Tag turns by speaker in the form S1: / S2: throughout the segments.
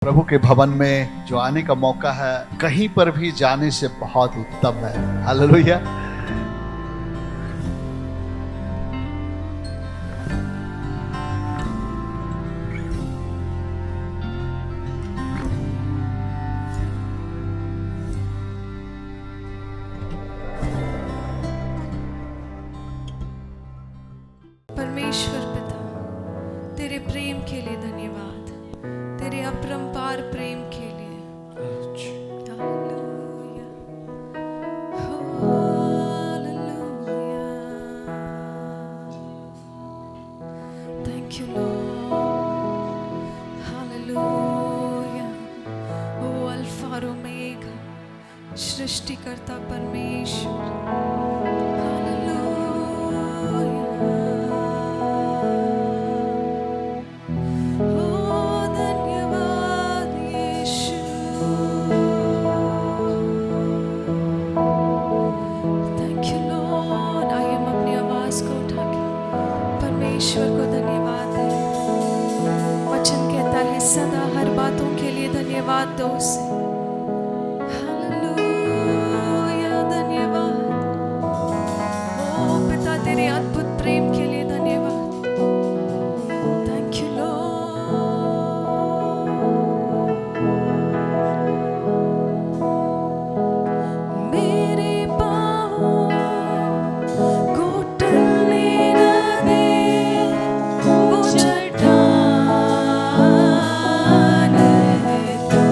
S1: प्रभु के भवन में जो आने का मौका है, कहीं पर भी जाने से बहुत उत्तम है। हालेलुया।
S2: परमेश्वर पिता, तेरे प्रेम के लिए धन्यवाद, तेरे अपरंपार प्रेम के लिए। Hallelujah, hallelujah. Thank you Lord. Hallelujah. O Alpha और ओमेगा, सृष्टिकर्ता परमेश्वर। ईश्वर को धन्यवाद है। वचन कहता है सदा हर बातों के लिए धन्यवाद दो उसे। हालेलुया, धन्यवाद। ओ पिता, तेरे अद्भुत प्रेम के लिए धन्यवाद। Thank you Lord. मेरे पाँव को टलने न दे वो चट्टान है तू।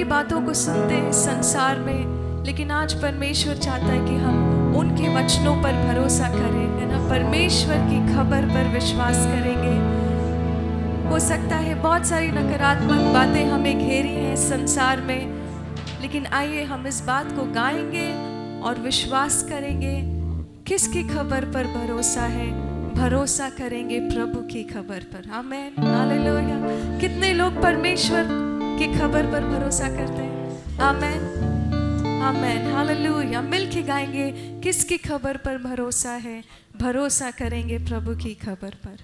S2: बातों को सुनते हैं संसार में, लेकिन आज परमेश्वर चाहता है कि हम उनके वचनों पर भरोसा करें, है ना। परमेश्वर की खबर पर विश्वास करेंगे। हो सकता है बहुत सारी नकारात्मक बातें हमें घेरी हैं संसार में, लेकिन आइए हम इस बात को गाएंगे और विश्वास करेंगे। किसकी खबर पर भरोसा है? भरोसा करेंगे प्रभु की खबर पर। आमीन, हालेलुया। कितने लोग परमेश्वर की खबर पर भरोसा करते हैं? आमीन, आमीन, हालेलुया। मिलके गाएंगे, किसकी खबर पर भरोसा है? भरोसा करेंगे प्रभु की खबर पर।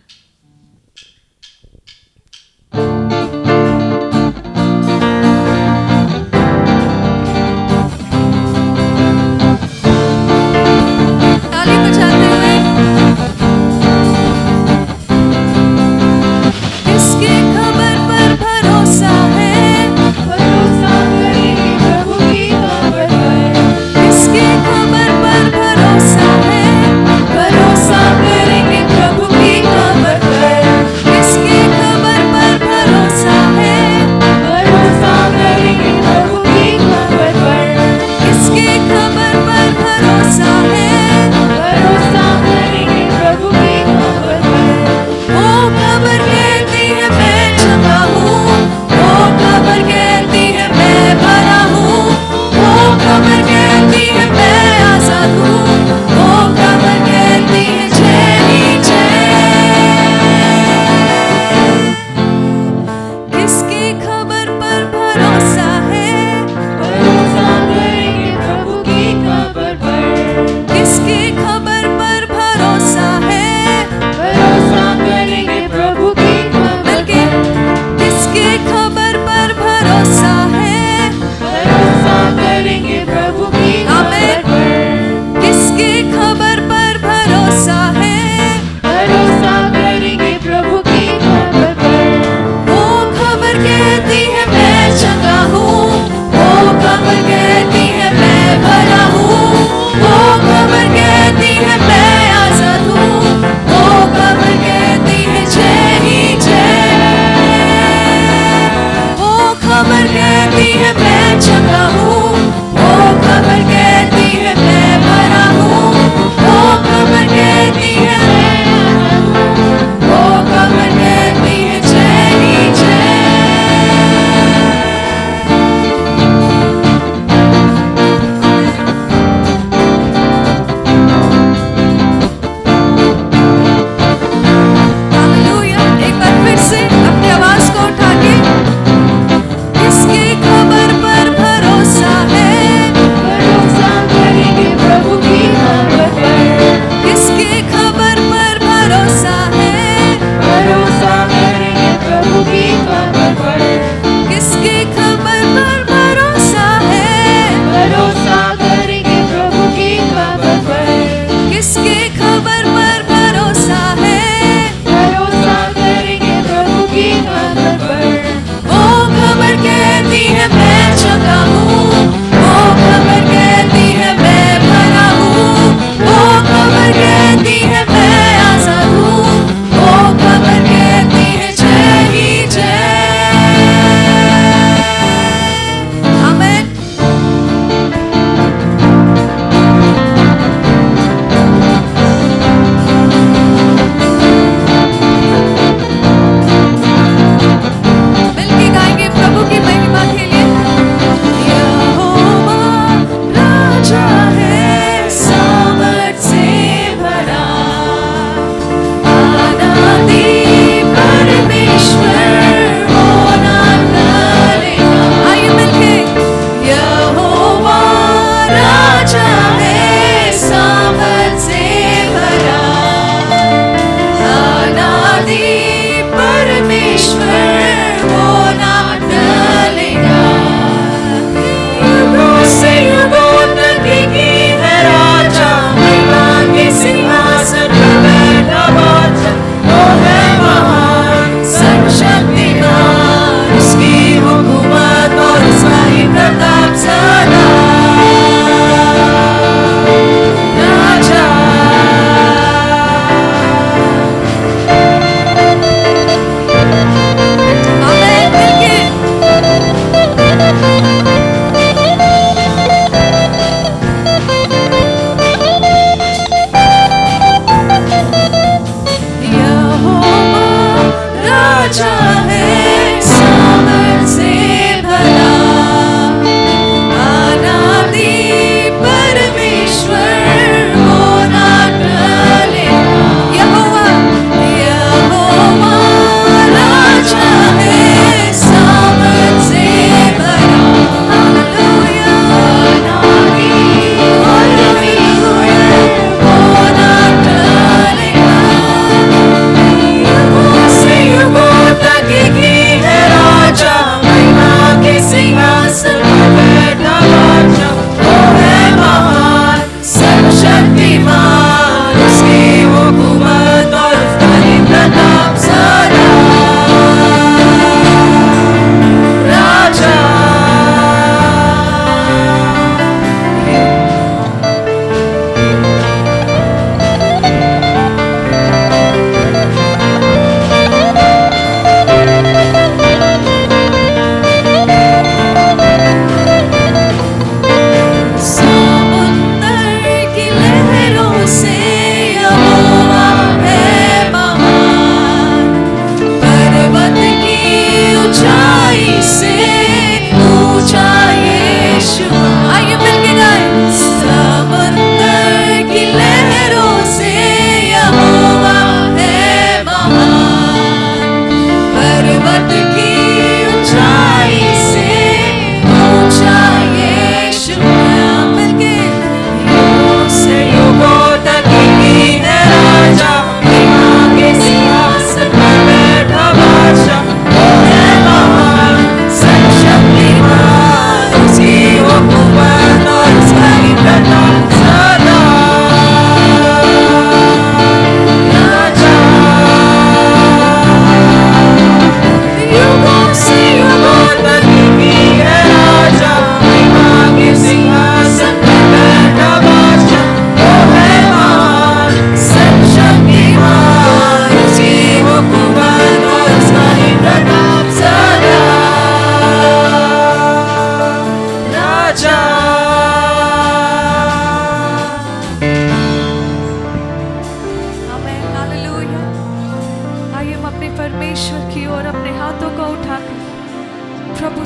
S3: भरोसा करेंगे प्रभु की खबर पर।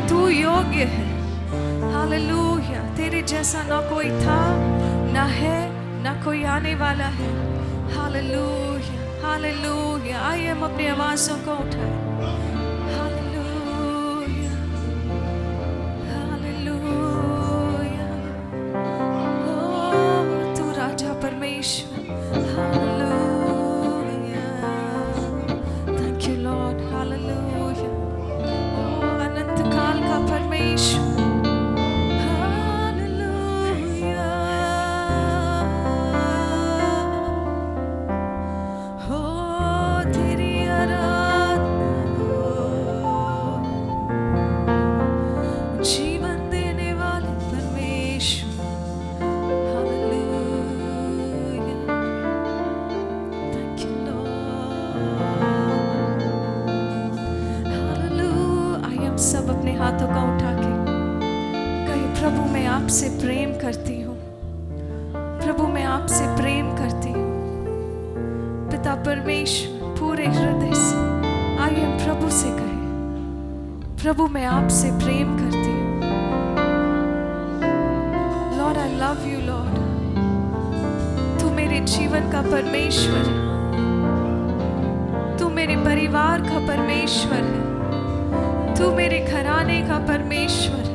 S2: तू योग्य है। हालेलुया, तेरे जैसा ना कोई था, ना है, ना कोई आने वाला है। Hallelujah, hallelujah. आइए हम अपनी आवाज़ों को उठाएं। Hallelujah, hallelujah. ओ तू राजा परमेश्वर। Hallelujah, thank you Lord. Hallelujah, ओ अनंत काल का परमेश्वर। हालेलुया, हो तेरी आराधना हो, जीवन देने वाले परमेश्वर। Hallelujah, thank you Lord. Hallelujah. आइए हम सब अपने हाथों को उठा के कहे, प्रभु मैं आपसे प्रेम करती हूँ, प्रभु मैं आपसे प्रेम करती हूँ। पिता परमेश्वर पूरे हृदय से, आइए हम प्रभु से कहें, प्रभु मैं आपसे प्रेम करती हूँ। Lord I love you Lord, तू मेरे जीवन का परमेश्वर है, तू मेरे परिवार का परमेश्वर है, तू मेरे घराने का परमेश्वर है।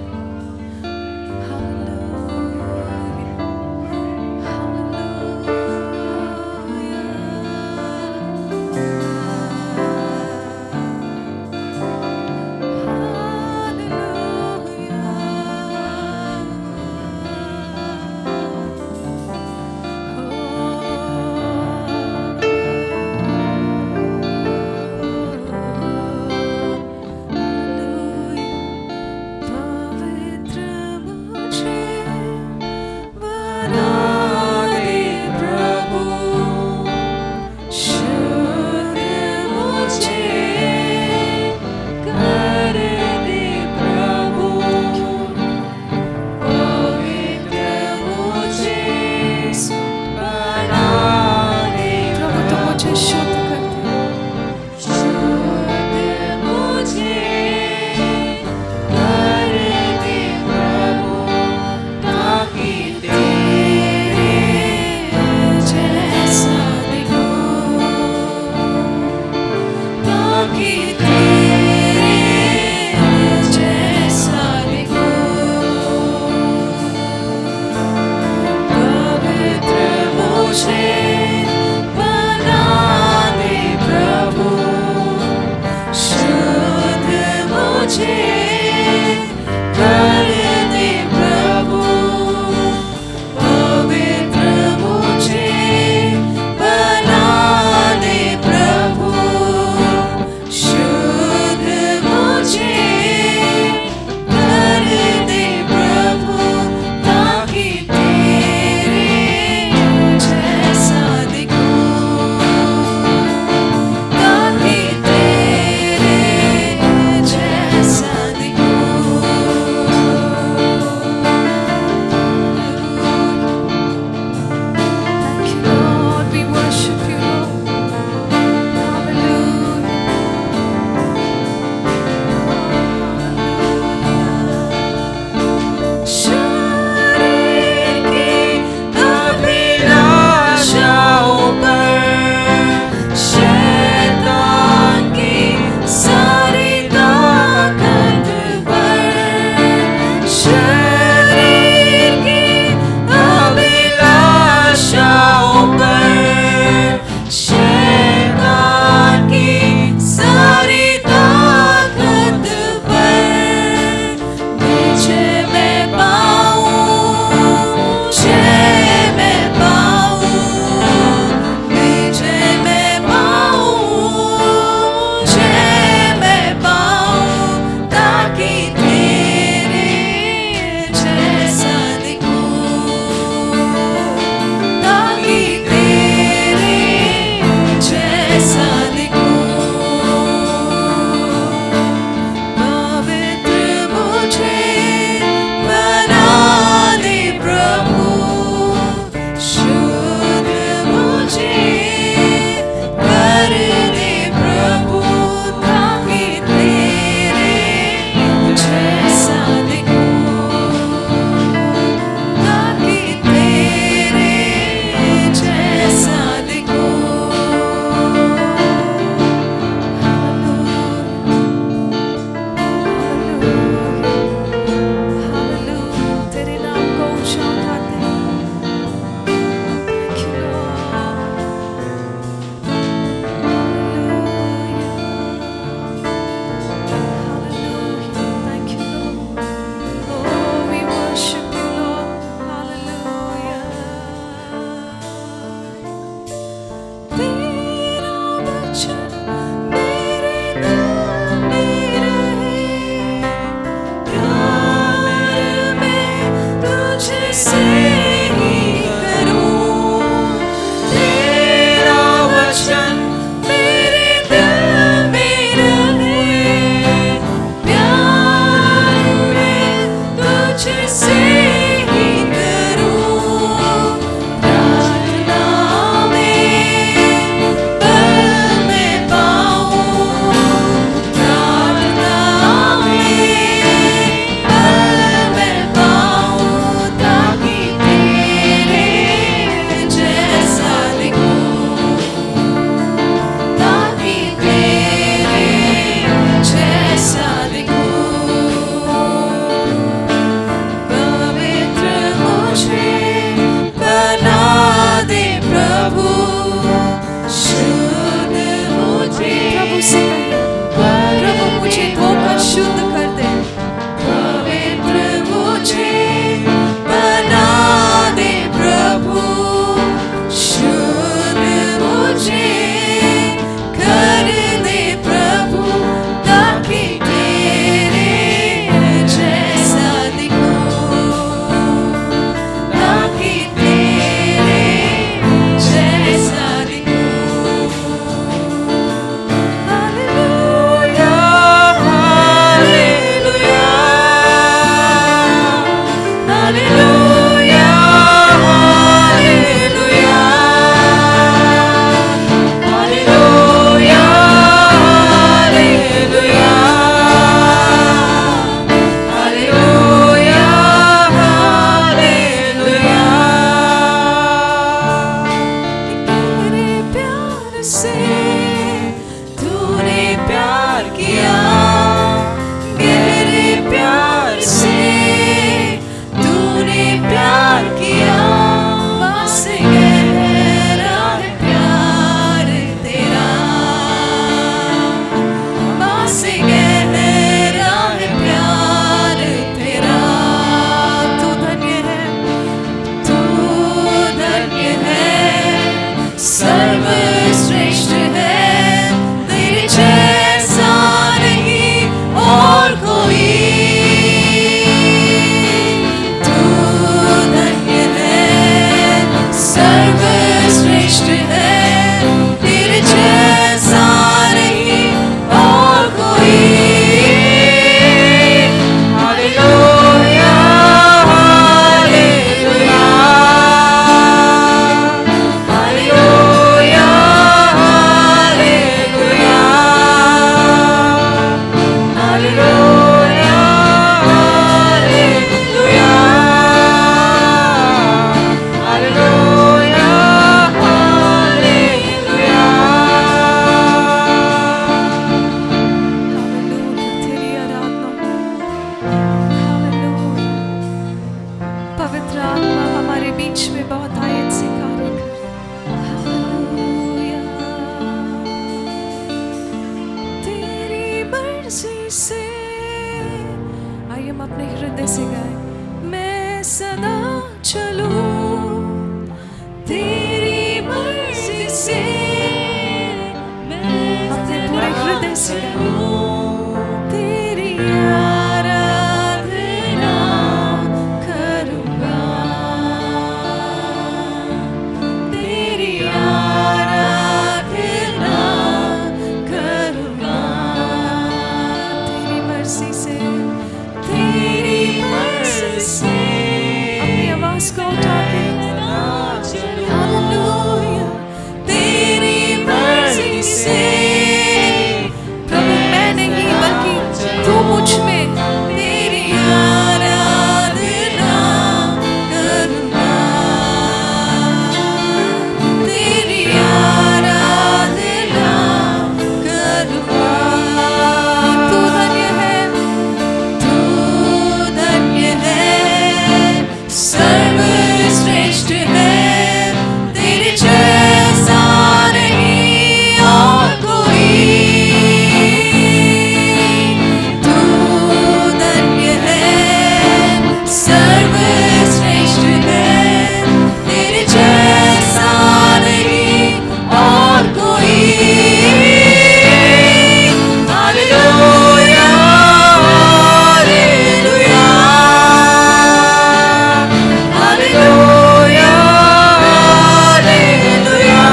S2: हम अपने हृदय से गाएं। मैं सदा चलूं तेरी मर्जी से, अपने पूरे हृदय से तेरी आराधना करूंगा, तेरी आराधना करूंगा, तेरी मर्जी से, तेरी मर्जी से। अपनी आवाज को उठा के हालेलुया, तेरी मर्जी से प्रभु, मैं नहीं बल्कि तू मुझ में तेरी आराधना करूंगा, तेरी आराधना करूंगा। तू धन्य है, तू धन्य है, सर्वश्रेष्ठ है, तेरे जैसा नहीं और कोई। तू धन्य है, सर्वश्रेष्ठ है, तेरे जैसा नहीं और कोई। Hallelujah, hallelujah, hallelujah, hallelujah,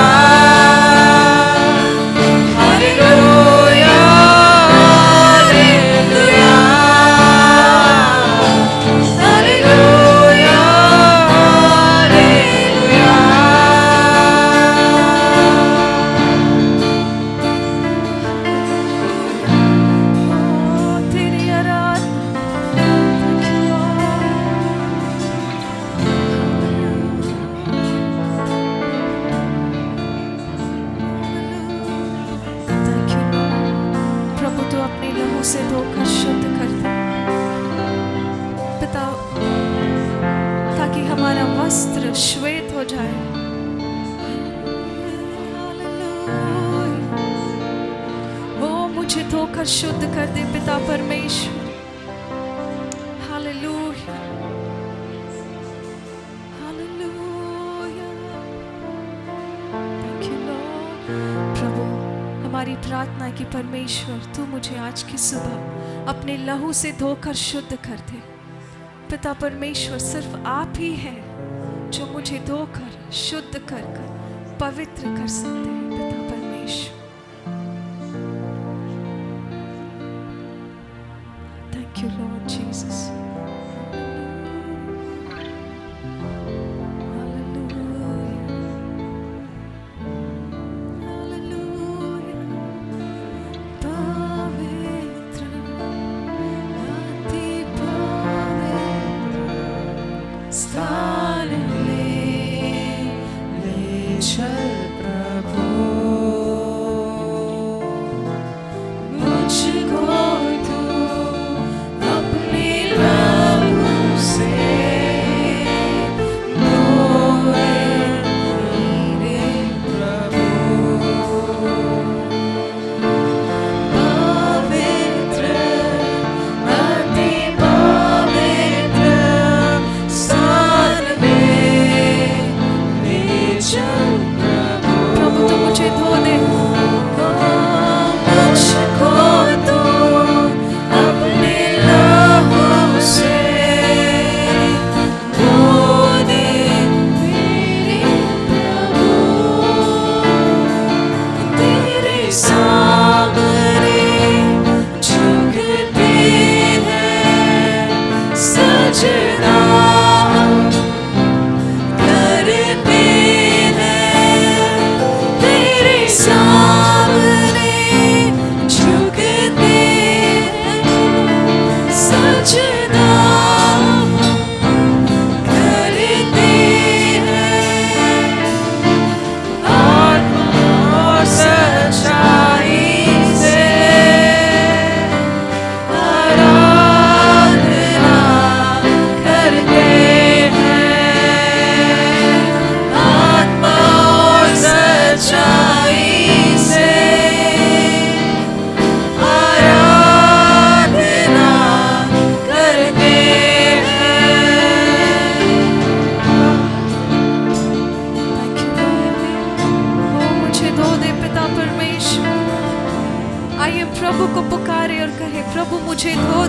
S2: hallelujah, hallelujah, hallelujah. तेरी आराधना Thank you, Lord. प्रभु तू अपने लहू से धोकर शुद्ध कर दे पिता, ताकि हमारा वस्त्र श्वेत हो जाए। वो मुझे धोकर शुद्ध कर दे पिता परमेश्वर। Hallelujah, hallelujah. Thank you, Lord. प्रभु हमारी प्रार्थना है कि परमेश्वर तू मुझे आज की सुबह अपने लहू से धोकर शुद्ध कर दे पिता परमेश्वर। सिर्फ आप ही हैं जो मुझे धोकर शुद्ध कर कर पवित्र कर सकते हैं पिता परमेश्वर। Thank you Lord Jesus.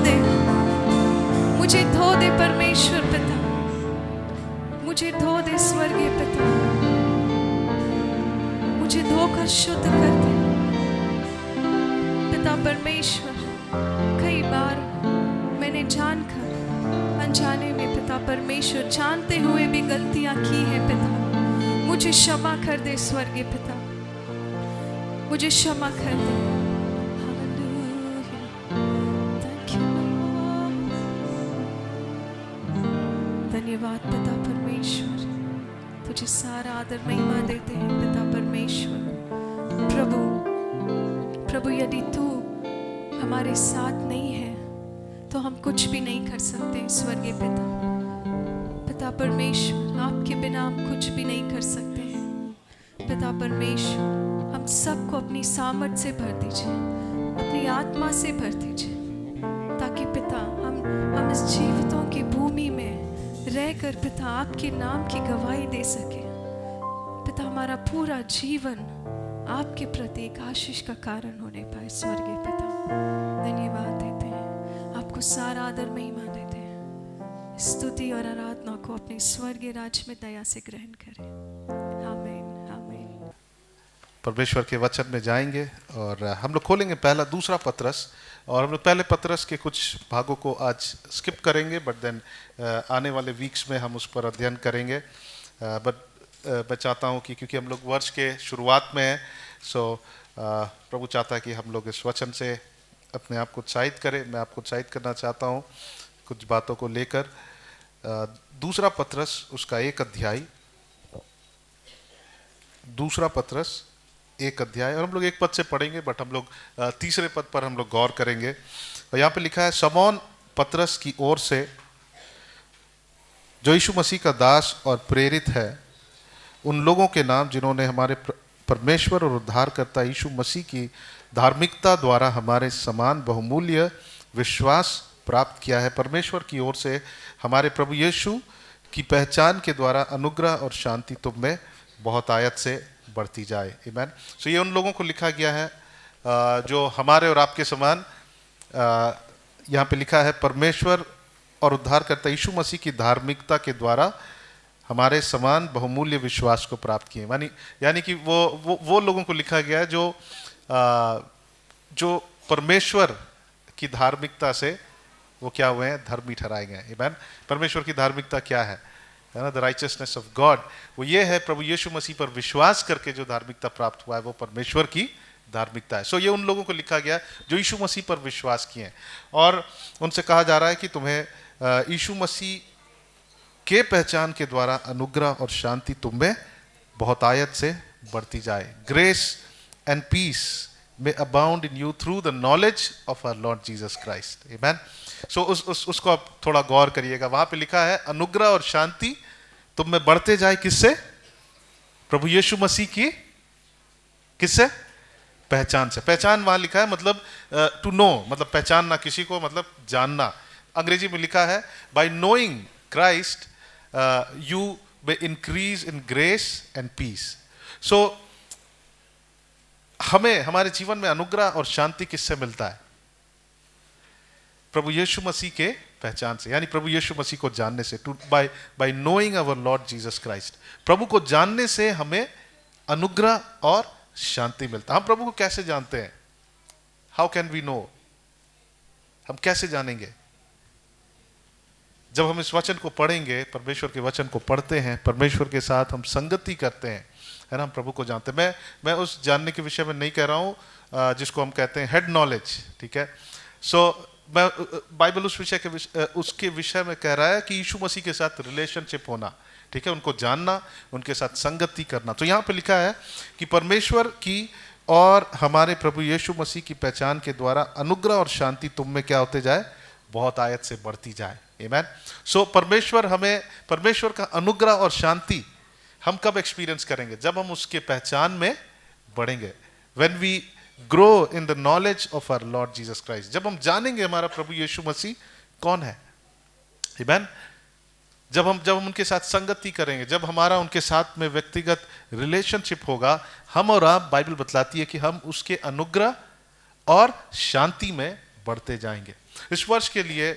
S2: दे, मुझे धो दे परमेश्वर पिता, मुझे धो दे स्वर्गीय पिता, मुझे धोकर शुद्ध कर दे पिता परमेश्वर। कई बार मैंने जानकर अनजाने में पिता परमेश्वर जानते हुए भी गलतियां की हैं पिता, मुझे क्षमा कर दे स्वर्गीय पिता, मुझे क्षमा कर दे। Hallelujah, thank you Lord. धन्यवाद पिता परमेश्वर, तुझे सारा आदर महिमा देते हैं पिता परमेश्वर। प्रभु यदि तू हमारे साथ नहीं है तो हम कुछ भी नहीं कर सकते स्वर्गीय पिता परमेश्वर। आपके बिना हम कुछ भी नहीं कर सकते हैं पिता परमेश्वर। हम सबको अपनी सामर्थ से भर दीजिए, अपनी आत्मा से भर दीजिए, ताकि पिता हम इस जीवितों की भूमि में रहकर पिता आपके नाम की गवाही दे सके पिता। हमारा पूरा जीवन आपके प्रति एक आशीष का कारण होने पाए स्वर्गीय पिता। धन्यवाद देते हैं, आपको सारा आदर महिमा देते हैं। स्तुति और आराधना को अपने स्वर्गीय राज्य में दया से ग्रहण करें। आमीन, आमीन।
S3: परमेश्वर के वचन में जाएंगे और हम लोग खोलेंगे पहला दूसरा पत्रस, और हम लोग पहले पत्रस के कुछ भागों को आज स्किप करेंगे, बट देन आने वाले वीक्स में हम उस पर अध्ययन करेंगे। बट मैं चाहता हूँ कि क्योंकि हम लोग वर्ष के शुरुआत में हैं, सो प्रभु चाहता है कि हम लोग इस वचन से अपने आप को उत्साहित करें। मैं आपको उत्साहित करना चाहता हूँ कुछ बातों को लेकर। दूसरा पत्रस उसका 1 अध्याय, दूसरा पत्रस 1 अध्याय, और हम लोग 1 पद से पढ़ेंगे, बट हम लोग तीसरे पद पर हम लोग गौर करेंगे। और यहाँ पे लिखा है, शमौन पत्रस की ओर से, जो यीशु मसीह का दास और प्रेरित है, उन लोगों के नाम जिन्होंने हमारे परमेश्वर और उद्धारकर्ता यीशु मसीह की धार्मिकता द्वारा हमारे समान बहुमूल्य विश्वास प्राप्त किया है। परमेश्वर की ओर से हमारे प्रभु यीशु की पहचान के द्वारा अनुग्रह और शांति तुम में बहुत आयत से बढ़ती जाए। आमीन। सो ये उन लोगों को लिखा गया है जो हमारे और आपके समान, यहाँ पे लिखा है परमेश्वर और उद्धारकर्ता यीशु मसीह की धार्मिकता के द्वारा हमारे समान बहुमूल्य विश्वास को प्राप्त किए। यानी कि वो लोगों को लिखा गया है जो परमेश्वर की धार्मिकता से वो क्या हुए हैं, धर्मी ठहराए गए। आमीन। परमेश्वर की धार्मिकता क्या है ना, द राइचियसनेस ऑफ गॉड, वो ये है प्रभु यीशु मसीह पर विश्वास करके जो धार्मिकता प्राप्त हुआ है वो परमेश्वर की धार्मिकता है। सो ये उन लोगों को लिखा गया जो यीशु मसीह पर विश्वास किए हैं, और उनसे कहा जा रहा है कि तुम्हें यीशु मसीह के पहचान के द्वारा अनुग्रह और शांति तुम में बहुत आयत से बढ़ती जाए। Grace and peace may abound in you through the knowledge of our Lord Jesus Christ. Amen. So उसको आप थोड़ा गौर करिएगा। वहां पे लिखा है अनुग्रह और शांति तुम में बढ़ते जाए, किससे? प्रभु यीशु मसीह की किससे? पहचान से। पहचान वहां लिखा है मतलब टू नो, मतलब पहचानना किसी को, मतलब जानना। अंग्रेजी में लिखा है by knowing Christ you may increase in grace and peace. So हमें हमारे जीवन में अनुग्रह और शांति किससे मिलता है? प्रभु यीशु मसीह के पहचान से, यानी प्रभु यीशु मसीह को जानने से। By knowing our Lord Jesus Christ, प्रभु को जानने से हमें अनुग्रह और शांति मिलता है। हम प्रभु को कैसे जानते हैं? How can we know? हम कैसे जानेंगे? जब हम इस वचन को पढ़ेंगे, परमेश्वर के वचन को पढ़ते हैं, परमेश्वर के साथ हम संगति करते हैं, है ना, हम प्रभु को जानते हैं। मैं उस जानने के विषय में नहीं कह रहा हूँ जिसको हम कहते हैं हेड नॉलेज, ठीक है। सो मैं बाइबल उसके विषय में कह रहा है कि यीशु मसीह के साथ रिलेशनशिप होना, ठीक है, उनको जानना, उनके साथ संगति करना। तो यहाँ पे लिखा है कि परमेश्वर की और हमारे प्रभु यीशु मसीह की पहचान के द्वारा अनुग्रह और शांति तुम में क्या होते जाए? बहुत आयत से बढ़ती जाए। आमीन। सो परमेश्वर का अनुग्रह और शांति हम कब एक्सपीरियंस करेंगे? जब हम उसके पहचान में बढ़ेंगे। When we grow in the knowledge of our Lord Jesus Christ, जब हम जानेंगे हमारा प्रभु यीशु मसीह कौन है। आमीन। जब हम उनके साथ संगति करेंगे, जब हमारा उनके साथ में व्यक्तिगत रिलेशनशिप होगा, हम और आप, बाइबल बतलाती है कि हम उसके अनुग्रह और शांति में बढ़ते जाएंगे। इस वर्ष के लिए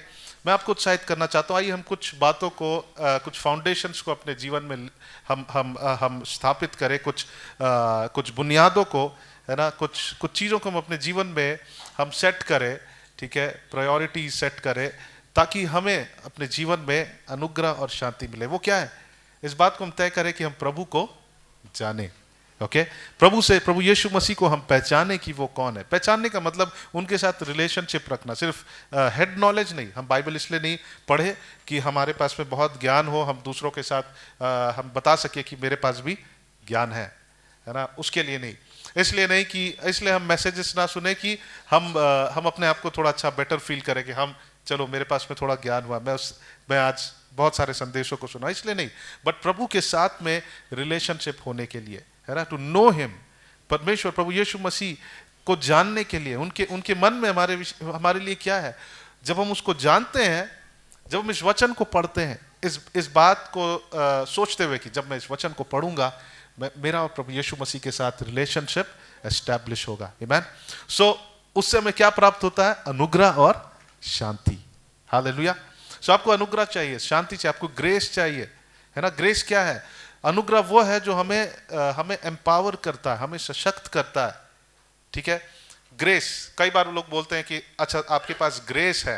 S3: मैं आपको उत्साहित करना चाहता हूँ। आइए हम कुछ बातों को, कुछ फाउंडेशंस को अपने जीवन में हम स्थापित करें, कुछ बुनियादों को, है ना, कुछ चीज़ों को हम अपने जीवन में हम सेट करें, ठीक है, प्रायोरिटी सेट करें, ताकि हमें अपने जीवन में अनुग्रह और शांति मिले। वो क्या है? इस बात को हम तय करें कि हम प्रभु को जाने। ओके, प्रभु यीशु मसीह को हम पहचाने कि वो कौन है। पहचानने का मतलब उनके साथ रिलेशनशिप रखना, सिर्फ हेड नॉलेज नहीं। हम बाइबल इसलिए नहीं पढ़े कि हमारे पास में बहुत ज्ञान हो, हम दूसरों के साथ हम बता सके कि मेरे पास भी ज्ञान है ना, उसके लिए नहीं। इसलिए हम मैसेजेस ना सुने कि हम अपने आप को थोड़ा अच्छा बेटर फील करें कि हम, चलो मेरे पास में थोड़ा ज्ञान हुआ, मैं आज बहुत सारे संदेशों को सुना, इसलिए नहीं, बट प्रभु के साथ में रिलेशनशिप होने के लिए, है ना, टू नो हिम। परमेश्वर प्रभु यीशु मसीह को जानने के लिए, उनके मन में हमारे लिए क्या है। जब हम उसको जानते हैं, जब हम इस वचन को पढ़ते हैं, इस बात को सोचते हुए कि जब मैं इस वचन को पढ़ूंगा, मेरा और प्रभु यीशु मसीह के साथ रिलेशनशिप एस्टैब्लिश होगा। आमीन। सो उससे हमें क्या प्राप्त होता है? अनुग्रह और शांति। हालेलुया। सो आपको अनुग्रह चाहिए, शांति चाहिए, आपको ग्रेस चाहिए, है ना। ग्रेस क्या है? अनुग्रह वो है जो हमें एम्पावर करता है, हमें सशक्त करता है, ठीक है। ग्रेस, कई बार लोग बोलते हैं कि अच्छा आपके पास ग्रेस है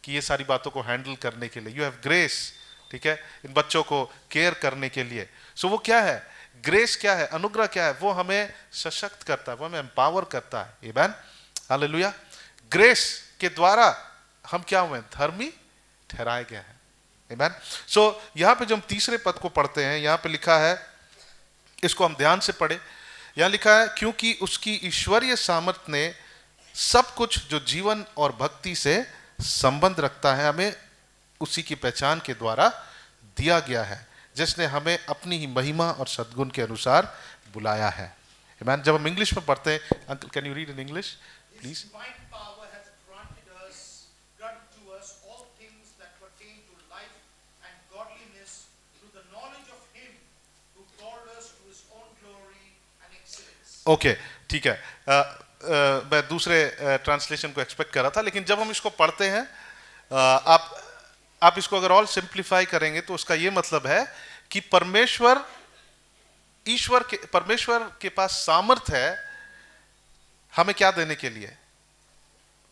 S3: कि ये सारी बातों को हैंडल करने के लिए, यू हैव ग्रेस, ठीक है, इन बच्चों को केयर करने के लिए। सो वो क्या है? ग्रेस क्या है? अनुग्रह क्या है? वो हमें सशक्त करता है, वो हमें एम्पावर करता है। आमीन, हालेलुया। ग्रेस के द्वारा हम क्या हुए? धर्मी ठहराए गए हैं। आमीन। सो यहां पे जब हम तीसरे पद को पढ़ते हैं, यहां पे लिखा है, इसको हम ध्यान से पढ़े। यहां लिखा है, क्योंकि उसकी ईश्वरीय सामर्थ्य ने सब कुछ जो जीवन और भक्ति से संबंध रखता है, हमें उसी की पहचान के द्वारा दिया गया है, जिसने हमें अपनी ही महिमा और सद्गुण के अनुसार बुलाया है। आमीन। जब हम इंग्लिश में पढ़ते हैं, uncle can you read in English please? Okay, ठीक है। मैं दूसरे ट्रांसलेशन को एक्सपेक्ट कर रहा था, लेकिन जब हम इसको पढ़ते हैं, आप इसको अगर और सिंप्लीफाई करेंगे तो उसका ये मतलब है कि परमेश्वर के पास सामर्थ है हमें क्या देने के लिए।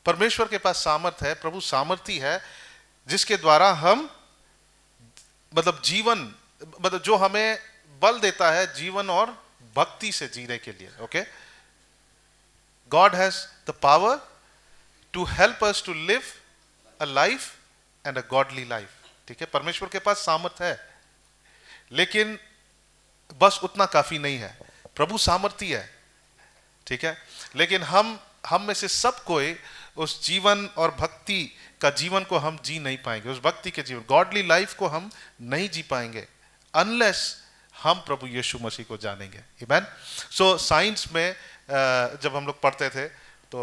S3: परमेश्वर के पास सामर्थ है, प्रभु सामर्थी है, जिसके द्वारा हम मतलब जो हमें बल देता है जीवन और भक्ति से जीने के लिए। Okay, God has the power to help us to live a life and a godly life. ठीक है, परमेश्वर के पास सामर्थ है, लेकिन बस उतना काफी नहीं है। प्रभु सामर्थी है, ठीक है, लेकिन हम में से सब कोई उस जीवन और भक्ति का जीवन को हम जी नहीं पाएंगे, उस भक्ति के जीवन, गॉडली लाइफ को हम नहीं जी पाएंगे अनलेस हम प्रभु यीशु मसीह को जानेंगे। आमीन। सो साइंस में जब हम लोग पढ़ते थे तो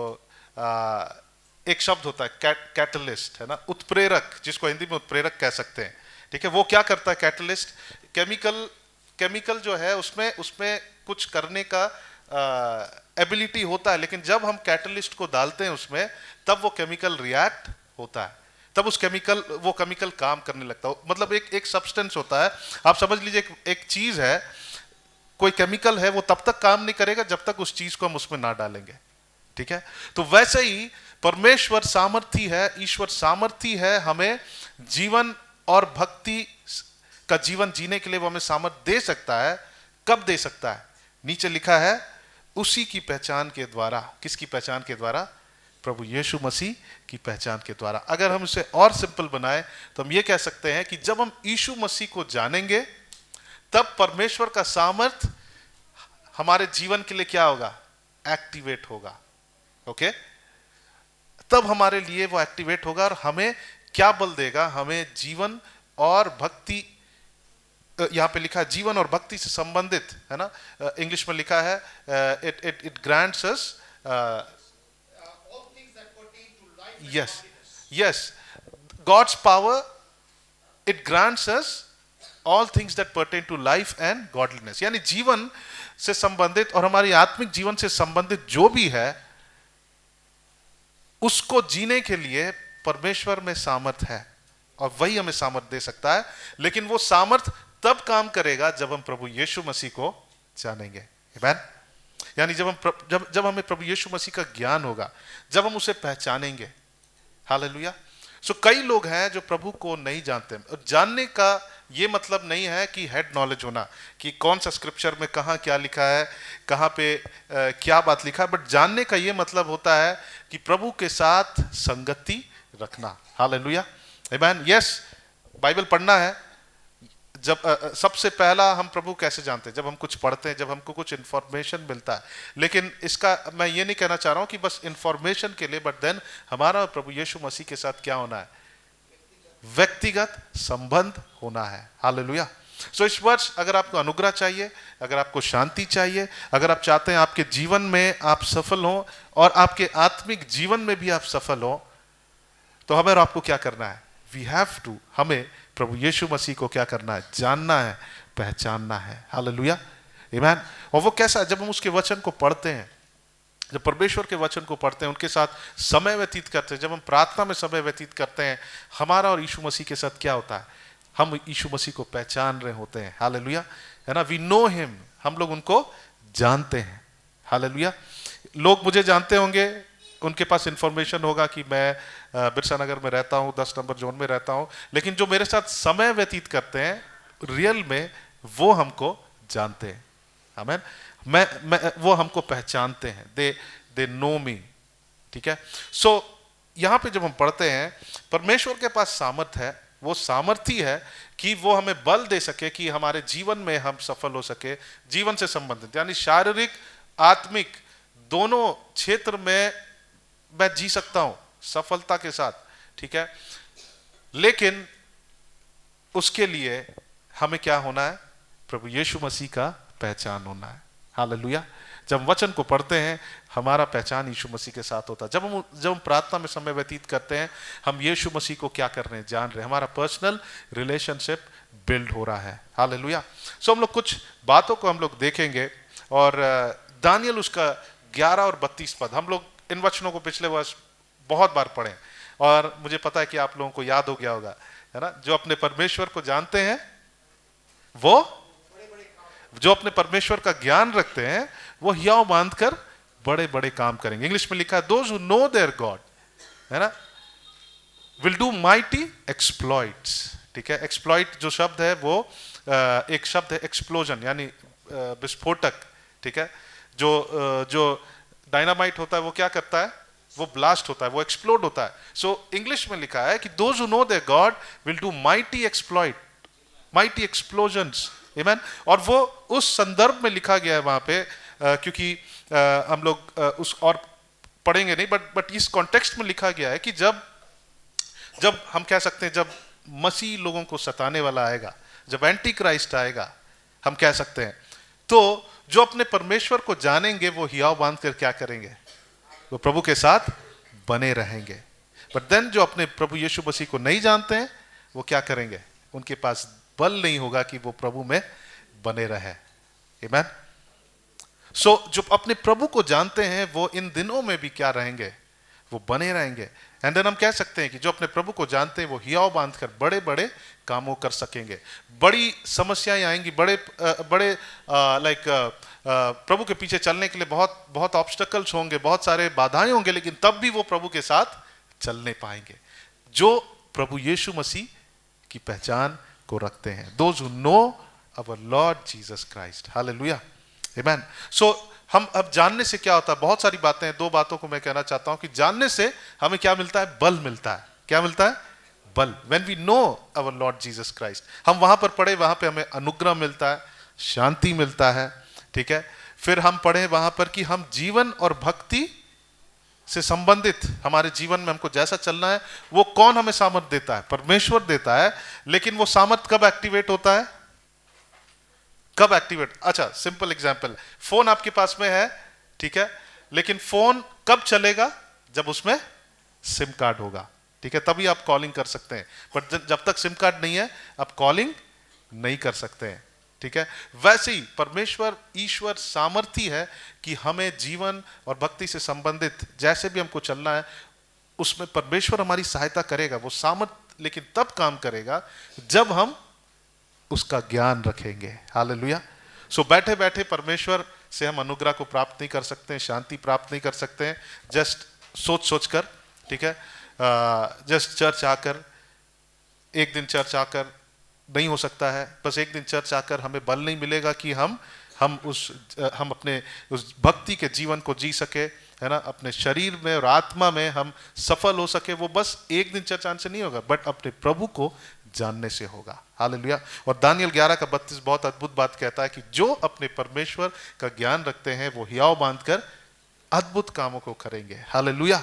S3: एक शब्द होता है कैटलिस्ट, है ना, उत्प्रेरक, जिसको हिंदी में उत्प्रेरक कह सकते हैं। ठीक है, वो क्या करता है? कैटलिस्ट केमिकल जो है उसमें कुछ करने का एबिलिटी होता है, लेकिन जब हम कैटलिस्ट को डालते हैं उसमें, तब वो केमिकल रिएक्ट होता है, तब वो केमिकल काम करने लगता है। मतलब एक सब्सटेंस होता है, आप समझ लीजिए एक चीज है, कोई केमिकल है, वो तब तक काम नहीं करेगा जब तक उस चीज को हम उसमें ना डालेंगे। ठीक है, तो वैसे ही परमेश्वर सामर्थी है, ईश्वर सामर्थी है, हमें जीवन और भक्ति का जीवन जीने के लिए वो हमें सामर्थ दे सकता है। कब दे सकता है? नीचे लिखा है, उसी की पहचान के द्वारा। किसकी पहचान के द्वारा? प्रभु यीशु मसीह की पहचान के द्वारा। अगर हम इसे और सिंपल बनाए तो हम ये कह सकते हैं कि जब हम यीशु मसीह को जानेंगे, तब परमेश्वर का सामर्थ हमारे जीवन के लिए क्या होगा? एक्टिवेट होगा। ओके, तब हमारे लिए वो एक्टिवेट होगा और हमें क्या बल देगा? हमें जीवन और भक्ति, यहां पे लिखा है जीवन और भक्ति से संबंधित, है ना, इंग्लिश में लिखा है it grants us yes God's power, it grants us all things that pertain to life and godliness। यानी जीवन से संबंधित और हमारी आत्मिक जीवन से संबंधित जो भी है, उसको जीने के लिए परमेश्वर में सामर्थ है और वही हमें सामर्थ दे सकता है, लेकिन वो सामर्थ तब काम करेगा जब हम प्रभु यीशु मसीह को जानेंगे। आमीन। यानी जब हमें प्रभु यीशु मसीह का ज्ञान होगा, जब हम उसे पहचानेंगे। हालेलुया। सो कई लोग हैं जो प्रभु को नहीं जानते, और जानने का ये मतलब नहीं है कि हेड नॉलेज होना, कि कौन सा स्क्रिप्चर में कहाँ क्या लिखा है, कहाँ पे क्या बात लिखा है, बट जानने का ये मतलब होता है कि प्रभु के साथ संगति रखना। हालेलुया। आमीन। यस, बाइबल पढ़ना है। जब सबसे पहला हम प्रभु कैसे जानते हैं? जब हम कुछ पढ़ते हैं, जब हमको कुछ इंफॉर्मेशन मिलता है। लेकिन इसका मैं ये नहीं कहना चाह रहा हूँ कि बस इंफॉर्मेशन के लिए, बट देन हमारा प्रभु यीशु मसीह के साथ क्या होना है? व्यक्तिगत संबंध होना है। हालेलुया। सो इस वर्ष अगर आपको अनुग्रह चाहिए, अगर आपको शांति चाहिए, अगर आप चाहते हैं आपके जीवन में आप सफल हो और आपके आत्मिक जीवन में भी आप सफल हो, तो हमें और आपको क्या करना है? वी हैव टू, हमें प्रभु यीशु मसीह को क्या करना है? जानना है, पहचानना है। हालेलुया। आमीन। और वो कैसा है? जब हम उसके वचन को पढ़ते हैं, जब परमेश्वर के वचन को पढ़ते हैं, उनके साथ समय व्यतीत करते हैं, जब हम प्रार्थना में समय व्यतीत करते हैं, हमारा और यीशु मसीह के साथ क्या होता है? हम यीशु मसीह को पहचान रहे होते हैं। हालेलुया। है ना? वी नो हिम, हम लोग उनको जानते हैं। हालेलुया। लोग मुझे जानते होंगे, उनके पास इंफॉर्मेशन होगा कि मैं बिरसा नगर में रहता हूँ, 10 नंबर जोन में रहता हूँ, लेकिन जो मेरे साथ समय व्यतीत करते हैं रियल में, वो हमको जानते हैं। आमीन। मैं वो हमको पहचानते हैं। दे नो मी। ठीक है। सो यहाँ पे जब हम पढ़ते हैं, परमेश्वर के पास सामर्थ है, वो सामर्थी है कि वो हमें बल दे सके कि हमारे जीवन में हम सफल हो सके, जीवन से संबंधित, यानी शारीरिक आत्मिक दोनों क्षेत्र में मैं जी सकता हूं सफलता के साथ। ठीक है। लेकिन उसके लिए हमें क्या होना है? प्रभु यीशु मसीह का पहचान होना है। हालेलुया। जब हम वचन को पढ़ते हैं, हमारा पहचान यीशु मसीह के साथ होता है। जब हम प्रार्थना में समय व्यतीत करते हैं, हम यीशु मसीह को क्या कर रहे हैं? जान रहे हैं। हमारा पर्सनल रिलेशनशिप बिल्ड हो रहा है। हालेलुया। सो हम लोग कुछ बातों को हम लोग देखेंगे, और दानियल उसका 11 और 32 पद, हम लोग इन वचनों को पिछले वर्ष बहुत बार पढ़े, और मुझे पता है कि आप लोगों को याद हो गया होगा, है ना? जो अपने परमेश्वर को जानते हैं, वो जो अपने परमेश्वर का ज्ञान रखते हैं, वो हियाव बांधकर बड़े बड़े काम करेंगे। इंग्लिश में लिखा है, those who know their God, है ना, विल डू माइटी एक्सप्लॉइट्स। ठीक है। एक्सप्लॉइट जो शब्द है वो एक शब्द है एक्सप्लोजन, यानी विस्फोटक। ठीक है। जो डायनामाइट होता है वो क्या करता है? वो ब्लास्ट होता है, वो एक्सप्लोड होता है। सो इंग्लिश में लिखा है कि those who know their God will do mighty exploit, mighty explosions. आमीन। और वो उस संदर्भ में लिखा गया है वहां पे, क्योंकि हम लोग उस और पढ़ेंगे नहीं, बट इस कॉन्टेक्स्ट में लिखा गया है कि जब हम कह सकते हैं, जब मसीह लोगों को सताने वाला आएगा, जब एंटी क्राइस्ट आएगा, हम कह सकते हैं, तो जो अपने परमेश्वर को जानेंगे वो हियाव बांध कर क्या करेंगे? वो प्रभु के साथ बने रहेंगे। बट देन जो अपने प्रभु यीशु मसीह को नहीं जानते हैं, वो क्या करेंगे? उनके पास बल नहीं होगा कि वो प्रभु में बने रहे। आमीन। सो जो अपने प्रभु को जानते हैं, वो इन दिनों में भी क्या रहेंगे? वो बने रहेंगे। एंड देन हम कह सकते हैं कि जो अपने प्रभु को जानते हैं, वो हियाव बांधकर बड़े बड़े कामों कर सकेंगे। बड़ी समस्याएं आएंगी, बड़े प्रभु के पीछे चलने के लिए बहुत बहुत ऑब्स्टकल्स होंगे, बहुत सारे बाधाएं होंगे, लेकिन तब भी वो प्रभु के साथ चलने पाएंगे, जो प्रभु यीशु मसीह की पहचान को रखते हैं। Those who no our Lord Jesus Christ. Hallelujah. आमीन। सो हम अब जानने से क्या होता है? बहुत सारी बातें हैं। 2 बातों को मैं कहना चाहता हूं कि जानने से हमें क्या मिलता है? बल मिलता है। क्या मिलता है? बल। When we know our Lord Jesus Christ, हम वहां पर पढ़े, वहां पे हमें अनुग्रह मिलता है, शांति मिलता है। ठीक है। फिर हम पढ़े वहां पर कि हम जीवन और भक्ति से संबंधित हमारे जीवन में हमको जैसा चलना है, वो कौन हमें सामर्थ देता है? परमेश्वर देता है। लेकिन वो सामर्थ कब एक्टिवेट होता है? कब एक्टिवेट? अच्छा, सिंपल एग्जांपल, फोन आपके पास में है, ठीक है, लेकिन फोन कब चलेगा? जब उसमें सिम कार्ड होगा। ठीक है, तभी आप कॉलिंग कर सकते हैं। बट जब तक सिम कार्ड नहीं है, आप कॉलिंग नहीं कर सकते हैं। ठीक है, वैसे ही परमेश्वर ईश्वर सामर्थी है कि हमें जीवन और भक्ति से संबंधित जैसे भी हमको चलना है, उसमें परमेश्वर हमारी सहायता करेगा। वो सामर्थ लेकिन तब काम करेगा जब हम उसका ज्ञान रखेंगे। हालेलुया। सो बैठे बैठे परमेश्वर से हम अनुग्रह को प्राप्त नहीं कर सकते हैं, शांति प्राप्त नहीं कर सकते हैं जस्ट सोच सोच कर, ठीक है। जस्ट चर्च आकर, एक दिन चर्च आकर नहीं हो सकता है। बस एक दिन चर्च आकर हमें बल नहीं मिलेगा कि हम अपने उस भक्ति के जीवन को जी सके, है ना, अपने शरीर में और आत्मा में हम सफल हो सके। वो बस एक दिन चर्च आने से नहीं होगा, बट अपने प्रभु को जानने से होगा। हालेलुया। और दानियल 11:32 बहुत अद्भुत बात कहता है कि जो अपने परमेश्वर का ज्ञान रखते हैं वो हियाव बांधकर अद्भुत कामों को करेंगे। हालेलुया।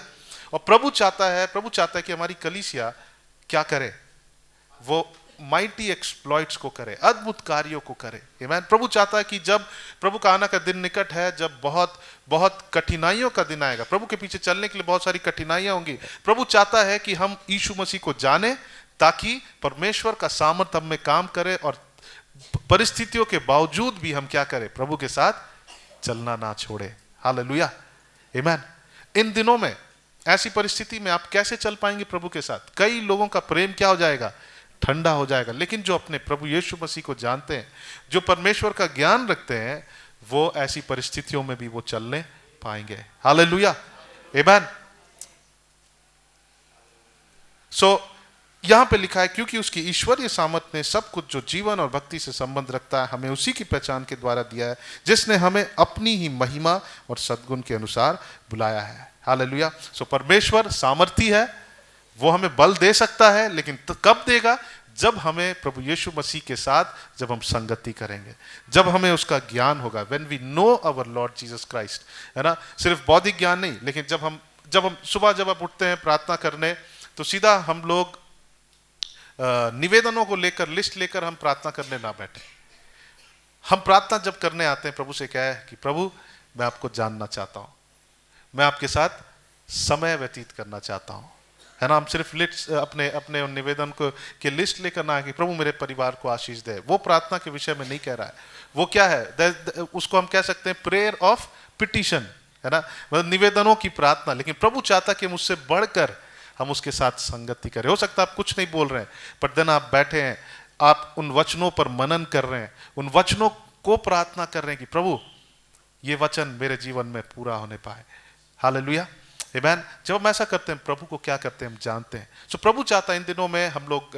S3: और प्रभु चाहता है कि हमारी कलीसिया क्या करे, वो माइटी एक्सप्लॉइट्स को करे, अद्भुत कार्यों को करे। आमीन। प्रभु चाहता है कि जब प्रभु का आना का दिन निकट है, जब बहुत बहुत कठिनाइयों का दिन आएगा, प्रभु के पीछे चलने के लिए बहुत सारी कठिनाइयां होंगी। प्रभु चाहता है कि हम यीशु मसीह को जाने ताकि परमेश्वर का सामर्थ हम में काम करे और परिस्थितियों के बावजूद भी हम क्या करें, प्रभु के साथ चलना ना छोड़े। हालेलुया। आमीन। इन दिनों में ऐसी परिस्थिति में आप कैसे चल पाएंगे प्रभु के साथ? कई लोगों का प्रेम क्या हो जाएगा, ठंडा हो जाएगा। लेकिन जो अपने प्रभु यीशु मसीह को जानते हैं, जो परमेश्वर का ज्ञान रखते हैं, वो ऐसी परिस्थितियों में भी वो चलने पाएंगे। हालेलुया। आमीन। सो यहां पे लिखा है क्योंकि उसकी ईश्वरीय सामर्थ ने सब कुछ जो जीवन और भक्ति से संबंध रखता है हमें उसी की पहचान के द्वारा दिया है, जिसने हमें अपनी ही महिमा और सद्गुण के अनुसार बुलाया है। हालेलुया। सो परमेश्वर सामर्थी है, वो हमें बल दे सकता है, लेकिन कब देगा? जब हमें प्रभु यीशु मसीह के साथ जब हम संगति करेंगे, जब हमें उसका ज्ञान होगा। When we know our Lord Jesus Christ, है ना, सिर्फ बौद्धिक ज्ञान नहीं, लेकिन जब हम सुबह जब आप उठते हैं प्रार्थना करने, तो सीधा हम लोग निवेदनों को लेकर, लिस्ट लेकर हम प्रार्थना करने ना बैठे। हम प्रार्थना जब करने आते हैं प्रभु से क्या है कि प्रभु मैं आपको जानना चाहता हूं, मैं आपके साथ समय व्यतीत करना चाहता हूं, है ना। हम सिर्फ लिस्ट अपने निवेदन को के लिस्ट लेकर ना कि प्रभु मेरे परिवार को आशीष दे, वो प्रार्थना के विषय में नहीं कह रहा है। वो क्या है, उसको हम कह सकते हैं प्रेयर ऑफ पिटिशन, है ना, मतलब निवेदनों की प्रार्थना। लेकिन प्रभु चाहता कि मुझसे बढ़कर हम उसके साथ संगति करें। हो सकता है आप कुछ नहीं बोल रहे हैं, पर दिन आप बैठे हैं, आप उन वचनों पर मनन कर रहे हैं, उन वचनों को प्रार्थना कर रहे हैं कि प्रभु ये वचन मेरे जीवन में पूरा होने पाए। हालेलुया। आमीन। जब हम ऐसा करते हैं, प्रभु को क्या करते हैं हम जानते हैं। सो प्रभु चाहता है इन दिनों में हम लोग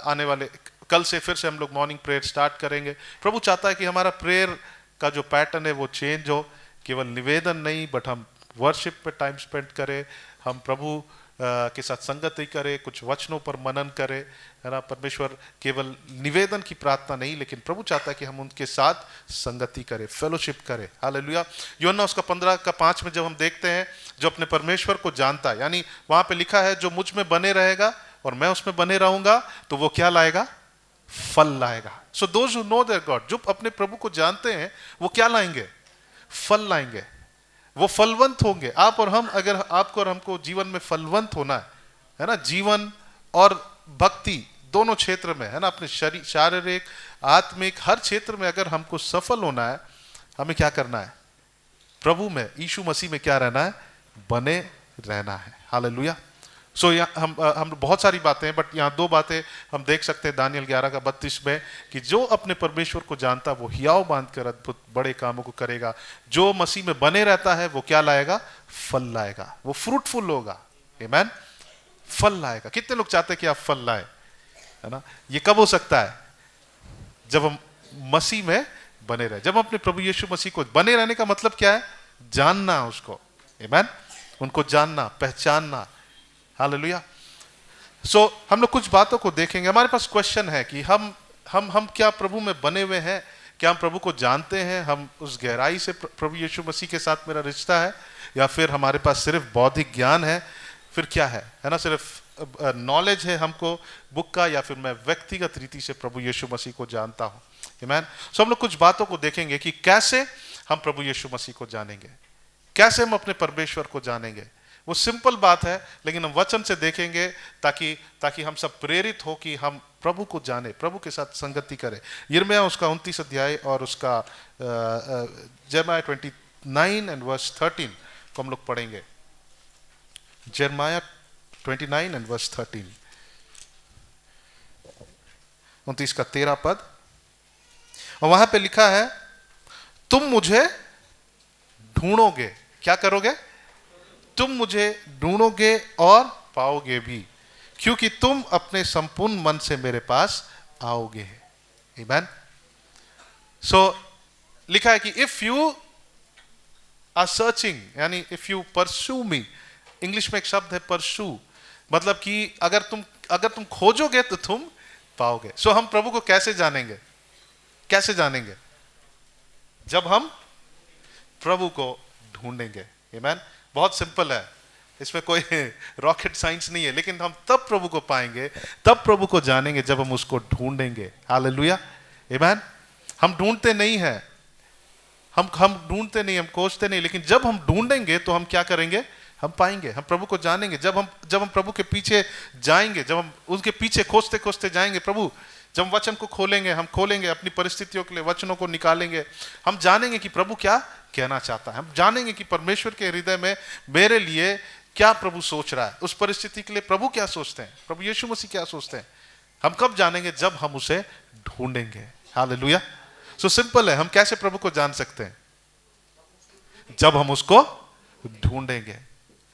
S3: आने वाले कल से फिर से हम लोग मॉर्निंग प्रेयर स्टार्ट करेंगे। प्रभु चाहता है कि हमारा प्रेयर का जो पैटर्न है वो चेंज हो, केवल निवेदन नहीं, बट हम वर्शिप पे टाइम स्पेंड करें, हम प्रभु के साथ संगति करें, कुछ वचनों पर मनन करें, है ना। परमेश्वर केवल निवेदन की प्रार्थना नहीं, लेकिन प्रभु चाहता है कि हम उनके साथ संगति करें, फेलोशिप करें। हालेलुया। यूहन्ना उसका 15:5 में जब हम देखते हैं, जो अपने परमेश्वर को जानता है, यानी वहां पे लिखा है जो मुझ में बने रहेगा और मैं उसमें बने रहूंगा, तो वो क्या लाएगा? फल लाएगा। So those who know their God, जो अपने प्रभु को जानते हैं, वो क्या लाएंगे? फल लाएंगे, वो फलवंत होंगे। आप और हम, अगर आपको और हमको जीवन में फलवंत होना है ना, जीवन और भक्ति दोनों क्षेत्र में, है ना, अपने शरीर, शारीरिक, आत्मिक, हर क्षेत्र में अगर हमको सफल होना है, हमें क्या करना है? प्रभु में, यीशु मसीह में क्या रहना है? बने रहना है। हालेलुया। सो हम बहुत सारी बातें हैं, बट यहाँ 2 बातें हम देख सकते हैं दानियल 11:32 में, कि जो अपने परमेश्वर को जानता वो हियाव बांधकर अद्भुत बड़े कामों को करेगा। जो मसीह में बने रहता है वो क्या लाएगा? फल लाएगा, वो फ्रूटफुल होगा। आमीन। फल लाएगा। कितने लोग चाहते हैं कि आप फल लाए, है ना? ये कब हो सकता है? जब हम मसीह में बने रहे, जब हम अपने प्रभु यीशु मसीह को, बने रहने का मतलब क्या है? जानना उसको। आमीन। उनको जानना, पहचानना। हालेलुया। सो हम लोग कुछ बातों को देखेंगे। हमारे पास क्वेश्चन है कि हम क्या प्रभु में बने हुए हैं? क्या हम प्रभु को जानते हैं? हम उस गहराई से प्रभु यीशु मसीह के साथ मेरा रिश्ता है, या फिर हमारे पास सिर्फ बौद्धिक ज्ञान है? फिर क्या है ना, सिर्फ नॉलेज है हमको बुक का, या फिर मैं व्यक्तिगत रीति से प्रभु यीशु मसीह को जानता हूँ। आमीन। सो हम लोग कुछ बातों को देखेंगे कि कैसे हम प्रभु यीशु मसीह को जानेंगे, कैसे हम अपने परमेश्वर को जानेंगे। वो सिंपल बात है, लेकिन हम वचन से देखेंगे ताकि हम सब प्रेरित हो कि हम प्रभु को जाने, प्रभु के साथ संगति करें। यिर्मयाह उसका 29 अध्याय और उसका जेरेमिया 29 एंड वर्स 13 को हम लोग पढ़ेंगे। Jeremiah 29 and verse 13, 29 का 13 पद, और वहां पे लिखा है, तुम मुझे ढूंढोगे, क्या करोगे? तुम मुझे ढूंढोगे और पाओगे भी, क्योंकि तुम अपने संपूर्ण मन से मेरे पास आओगे। आमीन। सो लिखा है कि इफ यू आर सर्चिंग, यानी if you pursue me, English में एक शब्द है परस्यू, मतलब कि अगर तुम खोजोगे तो तुम पाओगे। सो हम प्रभु को कैसे जानेंगे? कैसे जानेंगे? जब हम प्रभु को ढूंढेंगे। आमीन। बहुत सिंपल है, इसमें कोई रॉकेट साइंस नहीं है, लेकिन हम तब प्रभु को पाएंगे, तब प्रभु को जानेंगे जब हम उसको ढूंढेंगे। हालेलुया। आमीन। हम ढूंढते नहीं हैं, हम ढूंढते नहीं, हम खोजते नहीं, लेकिन जब हम ढूंढेंगे तो हम क्या करेंगे? हम पाएंगे, हम प्रभु को जानेंगे। जब हम प्रभु के पीछे जाएंगे, जब हम उसके पीछे खोजते खोजते जाएंगे, प्रभु जब हम वचन को खोलेंगे, हम खोलेंगे अपनी परिस्थितियों के लिए, वचनों को निकालेंगे, हम जानेंगे कि प्रभु क्या कहना चाहता है, हम जानेंगे कि परमेश्वर के हृदय में मेरे लिए क्या प्रभु सोच रहा है, उस परिस्थिति के लिए प्रभु क्या सोचते हैं, प्रभु यीशु मसीह क्या सोचते हैं। हम कब जानेंगे? जब हम उसे ढूंढेंगे। हालेलुया। सो सिंपल है, हम कैसे प्रभु को जान सकते हैं? जब हम उसको ढूंढेंगे।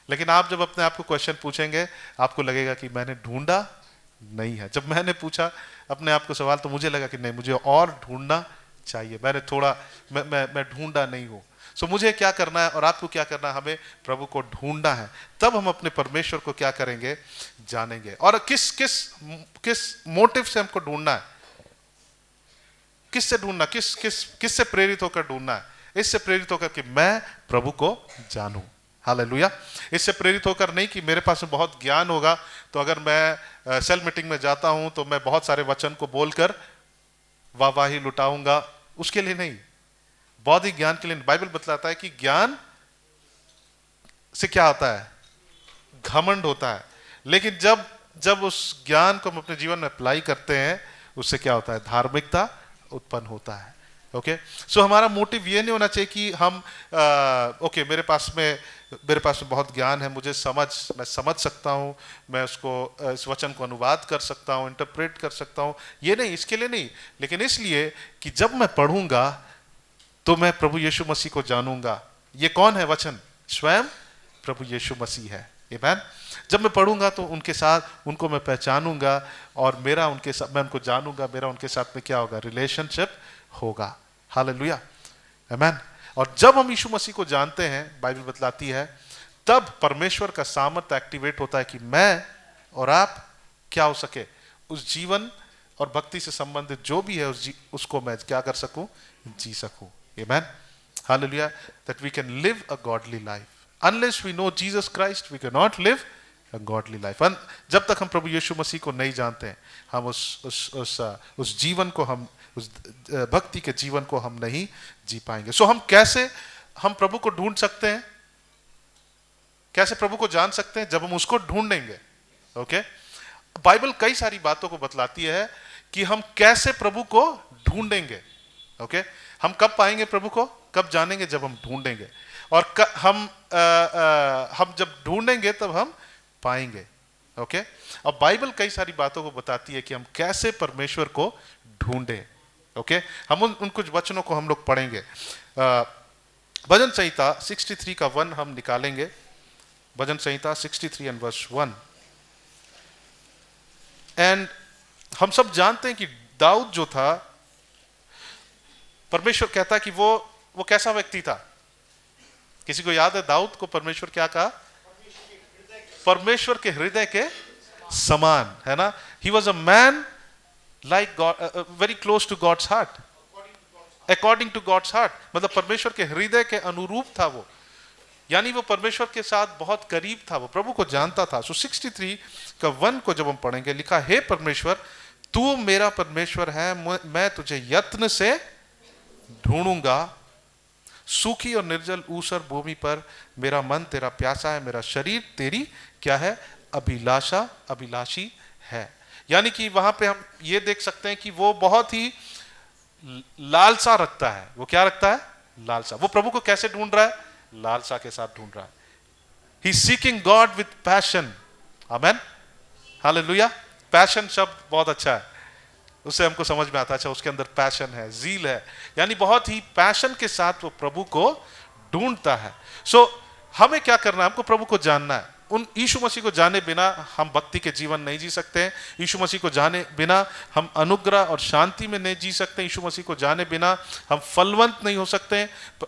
S3: लेकिन आप जब अपने आप को क्वेश्चन पूछेंगे, आपको लगेगा कि मैंने ढूंढा नहीं है। जब मैंने पूछा अपने आप को सवाल, तो मुझे लगा कि नहीं, मुझे और ढूंढना चाहिए, मैंने थोड़ा मैं ढूंढा नहीं हूं। सो मुझे क्या करना है और आपको क्या करना है? हमें प्रभु को ढूंढना है, तब हम अपने परमेश्वर को क्या करेंगे? जानेंगे। और किस किस किस मोटिव से हमको ढूंढना है? किससे ढूंढना? किससे प्रेरित होकर ढूंढना है? इससे प्रेरित होकर कि मैं प्रभु को जानूं। हालेलुया। इससे प्रेरित होकर नहीं कि मेरे पास में बहुत ज्ञान होगा, तो अगर मैं सेल मीटिंग में जाता हूं तो मैं बहुत सारे वचन को बोलकर वाहवाही लुटाऊंगा, उसके लिए नहीं। बौद्धिक ज्ञान के लिए बाइबल बतलाता है कि ज्ञान से क्या होता है? घमंड होता है। लेकिन जब उस ज्ञान को हम अपने जीवन में अप्लाई करते हैं, उससे क्या होता है? धार्मिकता उत्पन्न होता है। ओके। सो हमारा मोटिव ये नहीं होना चाहिए कि हम ओके मेरे पास में बहुत ज्ञान है, मैं समझ सकता हूँ, मैं उसको इस वचन को अनुवाद कर सकता हूँ, इंटरप्रेट कर सकता हूँ, ये नहीं, इसके लिए नहीं, लेकिन इसलिए कि जब मैं पढ़ूंगा तो मैं प्रभु यीशु मसीह को जानूंगा। ये कौन है वचन? स्वयं प्रभु यीशु मसीह है। आमीन। जब मैं पढ़ूंगा तो उनको मैं पहचानूंगा, और मैं उनको जानूंगा, मेरा उनके साथ में क्या होगा? रिलेशनशिप होगा। हालेलुया। आमीन। और जब हम यीशु मसीह को जानते हैं, बाइबल बतलाती है, तब परमेश्वर का सामर्थ्य एक्टिवेट होता है कि मैं और आप क्या हो सके? उस जीवन और भक्ति से संबंधित जो भी है उसको मैं क्या कर सकूं? जी सकूं। आमीन। Hallelujah. That we can live a godly life. Unless we know Jesus Christ we can not live a godly life. जब तक हम प्रभु यीशु मसीह को नहीं जानते हैं, हम उस जीवन को, हम उस भक्ति के जीवन को हम नहीं जी पाएंगे। सो हम प्रभु को ढूंढ सकते हैं? कैसे प्रभु को जान सकते हैं? जब हम उसको ढूंढेंगे। ओके। बाइबल कई सारी बातों को बतलाती है कि हम कैसे प्रभु को ढूंढेंगे। ओके। हम कब पाएंगे प्रभु को? कब जानेंगे? जब हम ढूंढेंगे। और हम जब ढूंढेंगे तब हम पाएंगे। ओके। अब बाइबल कई सारी बातों को बताती है कि हम कैसे परमेश्वर को ढूंढे। ओके। हम उन कुछ वचनों को हम लोग पढ़ेंगे। भजन संहिता 63 का 1 हम निकालेंगे। भजन संहिता 63 and verse 1। एंड हम सब जानते हैं कि दाऊद जो था, परमेश्वर कहता है कि वो कैसा व्यक्ति था? किसी को याद है दाऊद को परमेश्वर क्या कहा? परमेश्वर के हृदय के समान, है ना? He was a man like God, very close to God's heart, according to God's heart, मतलब परमेश्वर के हृदय के अनुरूप था वो, यानी वो परमेश्वर के साथ बहुत करीब था, वो प्रभु को जानता था। सो 63 का 1 को जब हम पढ़ेंगे, लिखा, हे परमेश्वर तू मेरा परमेश्वर है, मैं तुझे यत्न से ढूंढूंगा। सूखी और निर्जल ऊसर भूमि पर मेरा मन तेरा प्यासा है, मेरा शरीर तेरी क्या है? अभिलाषी है। यानी कि वहां पे हम ये देख सकते हैं कि वो बहुत ही लालसा रखता है। वो क्या रखता है? लालसा। वो प्रभु को कैसे ढूंढ रहा है? लालसा के साथ ढूंढ रहा है। He seeking God with passion. Amen, hallelujah. Passion शब्द बहुत अच्छा है, उससे हमको समझ में आता है, अच्छा उसके अंदर पैशन है, जील है, यानी बहुत ही पैशन के साथ वो प्रभु को ढूंढता है। सो हमें क्या करना है? हमको प्रभु को जानना है। उन यीशु मसीह को जाने बिना हम भक्ति के जीवन नहीं जी सकते हैं। यीशु मसीह को जाने बिना हम अनुग्रह और शांति में नहीं जी सकते। यीशु मसीह को जाने बिना हम फलवंत नहीं हो सकते।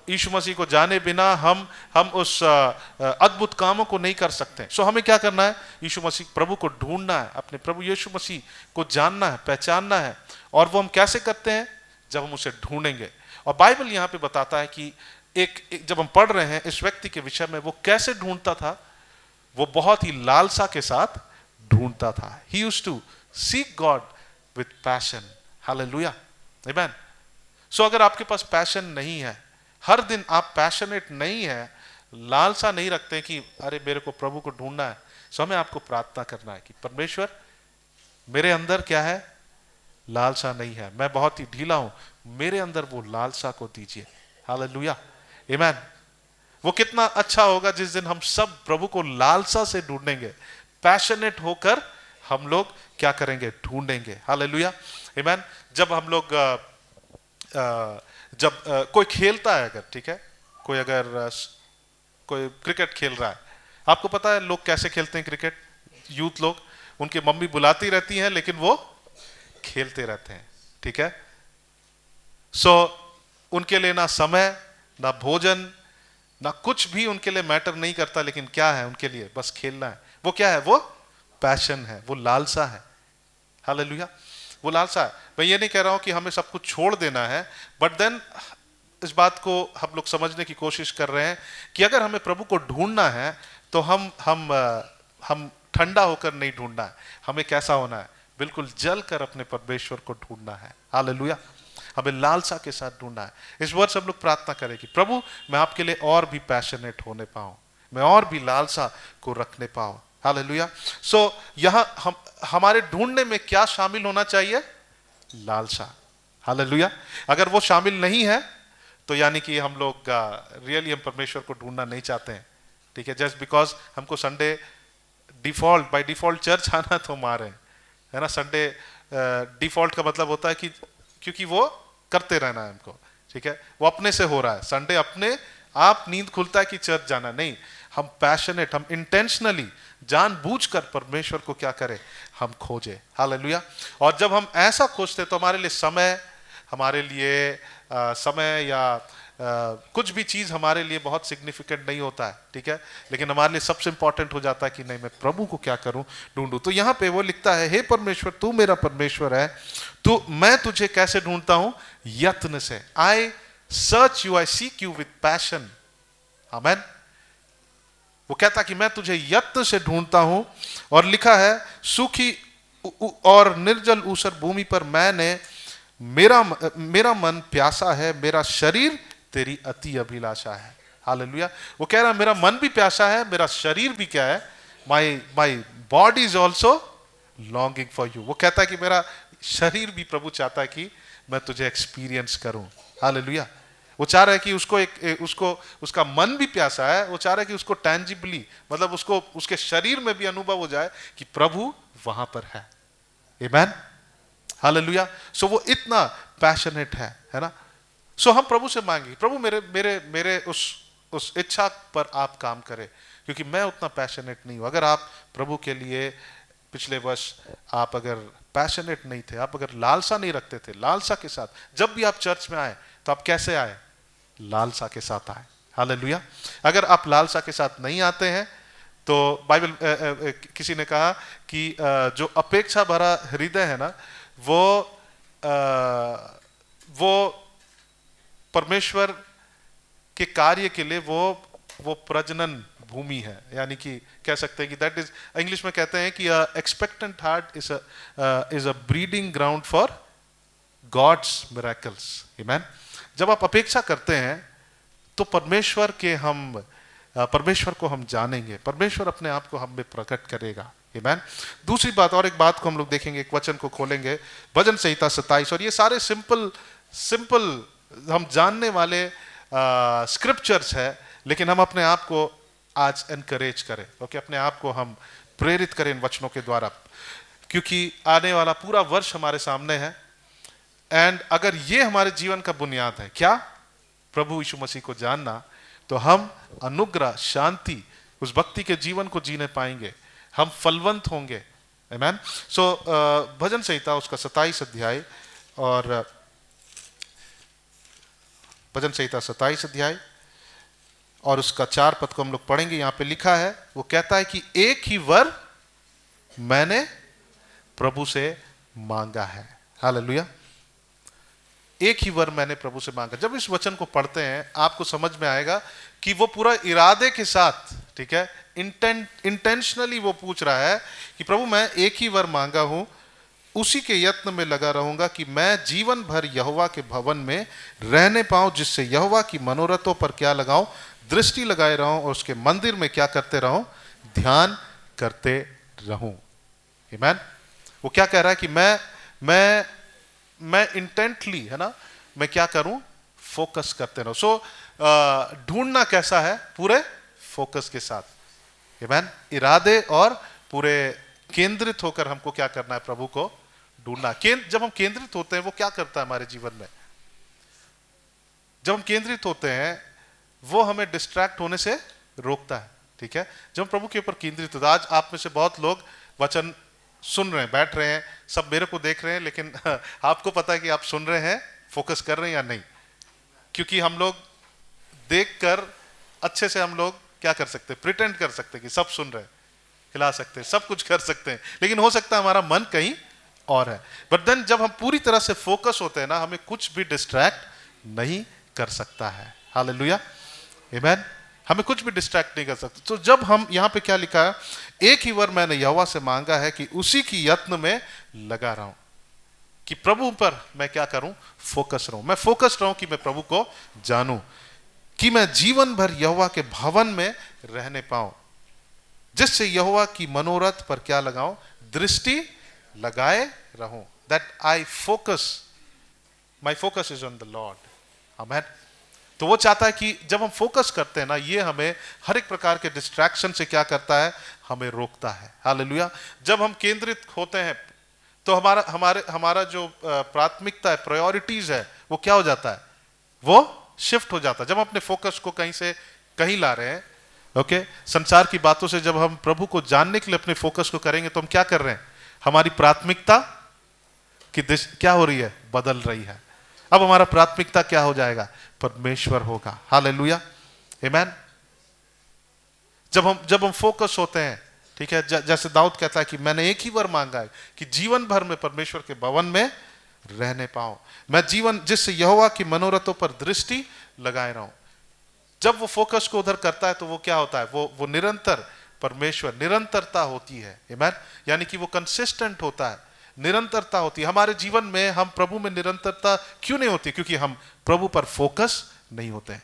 S3: यीशु मसीह को जाने बिना हम उस अद्भुत कामों को नहीं कर सकते। सो हमें क्या करना है? यीशु मसीह प्रभु को ढूंढना है, अपने प्रभु यीशु मसीह को जानना है, पहचानना है। और वो हम कैसे करते हैं? जब हम उसे ढूंढेंगे। और बाइबल यहाँ पे बताता है कि एक जब हम पढ़ रहे हैं इस व्यक्ति के विषय में, वो कैसे ढूंढता था? वो बहुत ही लालसा के साथ ढूंढता था। He used to seek God with passion. Hallelujah. Amen. So अगर आपके पास पैशन नहीं है, हर दिन आप पैशनेट नहीं है, लालसा नहीं रखते कि अरे मेरे को प्रभु को ढूंढना है, सो हमें आपको प्रार्थना करना है कि परमेश्वर मेरे अंदर क्या है? लालसा नहीं है, मैं बहुत ही ढीला हूं, मेरे अंदर वो लालसा को दीजिए। हालेलुया, आमेन। वो कितना अच्छा होगा जिस दिन हम सब प्रभु को लालसा से ढूंढेंगे, पैशनेट होकर हम लोग क्या करेंगे? ढूंढेंगे। हालेलुया, आमेन। जब हम लोग कोई खेलता है, अगर ठीक है, कोई क्रिकेट खेल रहा है, आपको पता है लोग कैसे खेलते हैं क्रिकेट? यूथ लोग, उनकी मम्मी बुलाती रहती हैं लेकिन वो खेलते रहते हैं, ठीक है। सो उनके लिए ना समय, ना भोजन, ना कुछ भी उनके लिए मैटर नहीं करता, लेकिन क्या है उनके लिए? बस खेलना है। वो क्या है? वो पैशन है, वो लालसा है। हालेलुया, वो लालसा है। मैं ये नहीं कह रहा हूं कि हमें सब कुछ छोड़ देना है, बट देन इस बात को हम लोग समझने की कोशिश कर रहे हैं कि अगर हमें प्रभु को ढूंढना है तो हम ठंडा होकर नहीं ढूंढना है। हमें कैसा होना है? बिल्कुल जल कर अपने परमेश्वर को ढूंढना है। हालेलुया, हमें लालसा के साथ ढूंढना है। इस वर्ष हम लोग प्रार्थना करें कि प्रभु मैं आपके लिए और भी पैशनेट होने पाऊं, मैं और भी लालसा को रखने पाऊं। हालेलुया। सो यहां हमारे ढूंढने में क्या शामिल होना चाहिए? लालसा। हालेलुया। अगर वो शामिल नहीं है तो यानी कि हम लोग रियली हम परमेश्वर को ढूंढना नहीं चाहते हैं, ठीक है। जस्ट बिकॉज हमको संडे बाय डिफॉल्ट चर्च आना तो हम आ रहे हैं, है ना। संडे डिफॉल्ट का मतलब होता है कि क्योंकि वो करते रहना है हमको, ठीक है। वो अपने से हो रहा है। संडे अपने आप नींद खुलता है कि चर्च जाना, नहीं। हम पैशनेट, हम इंटेंशनली जानबूझकर परमेश्वर को क्या करें? हम खोजे। हालेलुया। और जब हम ऐसा खोजते तो हमारे लिए समय या कुछ भी चीज हमारे लिए बहुत सिग्निफिकेंट नहीं होता है, ठीक है। लेकिन हमारे लिए सबसे इंपॉर्टेंट हो जाता है कि नहीं, मैं प्रभु को क्या करूं? ढूंढूं। तो यहां पे वो लिखता है, हे परमेश्वर तू मेरा परमेश्वर है, तो मैं तुझे कैसे ढूंढता हूं? यत्न से। I search you, I seek you with passion. Amen. वो कहता कि मैं तुझे यत्न से ढूंढता हूं। और लिखा है, सूखी और निर्जल ऊसर भूमि पर मेरा मन प्यासा है, मेरा शरीर तेरी अति अभिलाषा है। हालेलुया। वो कह रहा है मेरा मन भी प्यासा है, मेरा शरीर भी क्या है? My body is also longing for you. वो कहता है कि मेरा शरीर भी प्रभु चाहता है कि मैं तुझे एक्सपीरियंस करूं। हालेलुया। वो चाह रहा है कि उसका मन भी प्यासा है, वो चाह रहा है कि उसको टैंजिबली, मतलब उसके शरीर में भी अनुभव हो जाए कि प्रभु वहां पर है। आमेन। हालेलुया। सो वो इतना पैशनेट है ना। सो हम प्रभु से मांगे, प्रभु मेरे उस इच्छा पर आप काम करें, क्योंकि मैं उतना पैशनेट नहीं हूं। अगर आप प्रभु के लिए पिछले वर्ष आप अगर पैशनेट नहीं थे, आप अगर लालसा नहीं रखते थे, लालसा के साथ जब भी आप चर्च में आए तो आप कैसे आए? लालसा के साथ आए। हालेलुया। अगर आप लालसा के साथ नहीं आते हैं तो बाइबल किसी ने कहा कि जो अपेक्षा भरा हृदय है ना, वो परमेश्वर के कार्य के लिए वो प्रजनन भूमि है। यानी कि कह सकते हैं कि दैट इज, इंग्लिश में कहते हैं कि expectant heart is a breeding ground for God's miracles. Amen. जब आप अपेक्षा करते हैं तो परमेश्वर को हम जानेंगे, परमेश्वर अपने आप को हम में प्रकट करेगा। आमेन। दूसरी बात, और एक बात को हम लोग देखेंगे, एक वचन को खोलेंगे, भजन संहिता 27। और ये सारे सिंपल हम जानने वाले स्क्रिप्चर्स है, लेकिन हम अपने आप को आज एनकरेज करें, ओके, अपने आप को हम प्रेरित करें इन वचनों के द्वारा, क्योंकि आने वाला पूरा वर्ष हमारे सामने है। एंड अगर ये हमारे जीवन का बुनियाद है, क्या? प्रभु यीशु मसीह को जानना, तो हम अनुग्रह, शांति, उस भक्ति के जीवन को जीने पाएंगे, हम फलवंत होंगे। आमेन। सो भजन संहिता उसका 27 अध्याय और भजन संहिता 27 अध्याय और उसका 4 पद को हम लोग पढ़ेंगे। यहां पे लिखा है, वो कहता है कि एक ही वर मैंने प्रभु से मांगा है। हालेलुया। एक ही वर मैंने प्रभु से मांगा। जब इस वचन को पढ़ते हैं आपको समझ में आएगा कि वो पूरा इरादे के साथ, ठीक है, इंटेंशनली वो पूछ रहा है कि प्रभु मैं एक ही वर मांगा हूं, उसी के यत्न में लगा रहूंगा कि मैं जीवन भर यहोवा के भवन में रहने पाऊं, जिससे यहोवा की मनोरथों पर क्या लगाऊं, दृष्टि लगाए रहूं, और उसके मंदिर में क्या करते रहूं, ध्यान करते रहूं। आमीन। वो क्या कह रहा है कि मैं इंटेंटली, है ना, मैं क्या करूं, फोकस करते रहूं। सो ढूंढना कैसा है? पूरे फोकस के साथ। आमीन। इरादे और पूरे केंद्रित होकर हमको क्या करना है, प्रभु को ढूंढना। जब हम केंद्रित होते हैं वो क्या करता है हमारे जीवन में? जब हम केंद्रित होते हैं वो हमें डिस्ट्रैक्ट होने से रोकता है, ठीक है। जब हम प्रभु के ऊपर केंद्रित होते हैं, आज आप में से बहुत लोग वचन सुन रहे हैं, बैठ रहे हैं, सब मेरे को देख रहे हैं, लेकिन आपको पता है कि आप सुन रहे हैं, फोकस कर रहे हैं या नहीं? क्योंकि हम लोग देखकर अच्छे से हम लोग क्या कर सकते हैं, प्रिटेंड कर सकते हैं कि सब सुन रहे हैं, हिला सकते हैं, सब कुछ कर सकते हैं, लेकिन हो सकता है हमारा मन कहीं और है। बट देन जब हम पूरी तरह से फोकस होते हैं ना, हमें कुछ भी डिस्ट्रैक्ट नहीं कर सकता है। हालेलुया। आमीन। हमें कुछ भी डिस्ट्रैक्ट नहीं कर सकता। तो जब हम यहां पे क्या लिखा है, एक ही वर मैंने यहोवा से मांगा है कि उसी की यत्न में लगा रहूं, कि प्रभु पर मैं क्या करूं, फोकस रहूं। मैं फोकस रहूं कि मैं प्रभु को जानूं, कि मैं जीवन भर यहोवा के भवन में रहने पाऊं, जिससे यहोवा की मनोरथ पर क्या लगाऊं, दृष्टि लगाए रहूं। That I focus, my focus is on the Lord. आमीन। तो वो चाहता है कि जब हम फोकस करते हैं ना, ये हमें हर एक प्रकार के डिस्ट्रैक्शन से क्या करता है, हमें रोकता है। हालेलुया। जब हम केंद्रित होते हैं तो हमारा जो प्राथमिकता है, प्रायोरिटीज है, वो क्या हो जाता है, वो शिफ्ट हो जाता है। जब हम अपने फोकस को कहीं से कहीं ला रहे हैं, ओके, संसार की बातों से जब हम प्रभु को जानने के लिए अपने फोकस को करेंगे, तो हम क्या कर रहे हैं, हमारी प्राथमिकता की क्या हो रही है, बदल रही है। अब हमारा प्राथमिकता क्या हो जाएगा, परमेश्वर होगा। हालेलुया। आमीन। जब हम फोकस होते हैं, ठीक है, जैसे दाऊद कहता है कि मैंने एक ही वर मांगा है कि जीवन भर में परमेश्वर के भवन में रहने पाऊं, मैं जीवन, जिससे यहोवा की मनोरथों पर दृष्टि लगाए रहूं। जब वो फोकस को उधर करता है तो वो क्या होता है, वो निरंतर परमेश्वर, निरंतरता होती है। आमीन। यानी कि वो कंसिस्टेंट होता है, निरंतरता होती है हमारे जीवन में। हम प्रभु में निरंतरता क्यों नहीं होती? क्योंकि हम प्रभु पर फोकस नहीं होते हैं।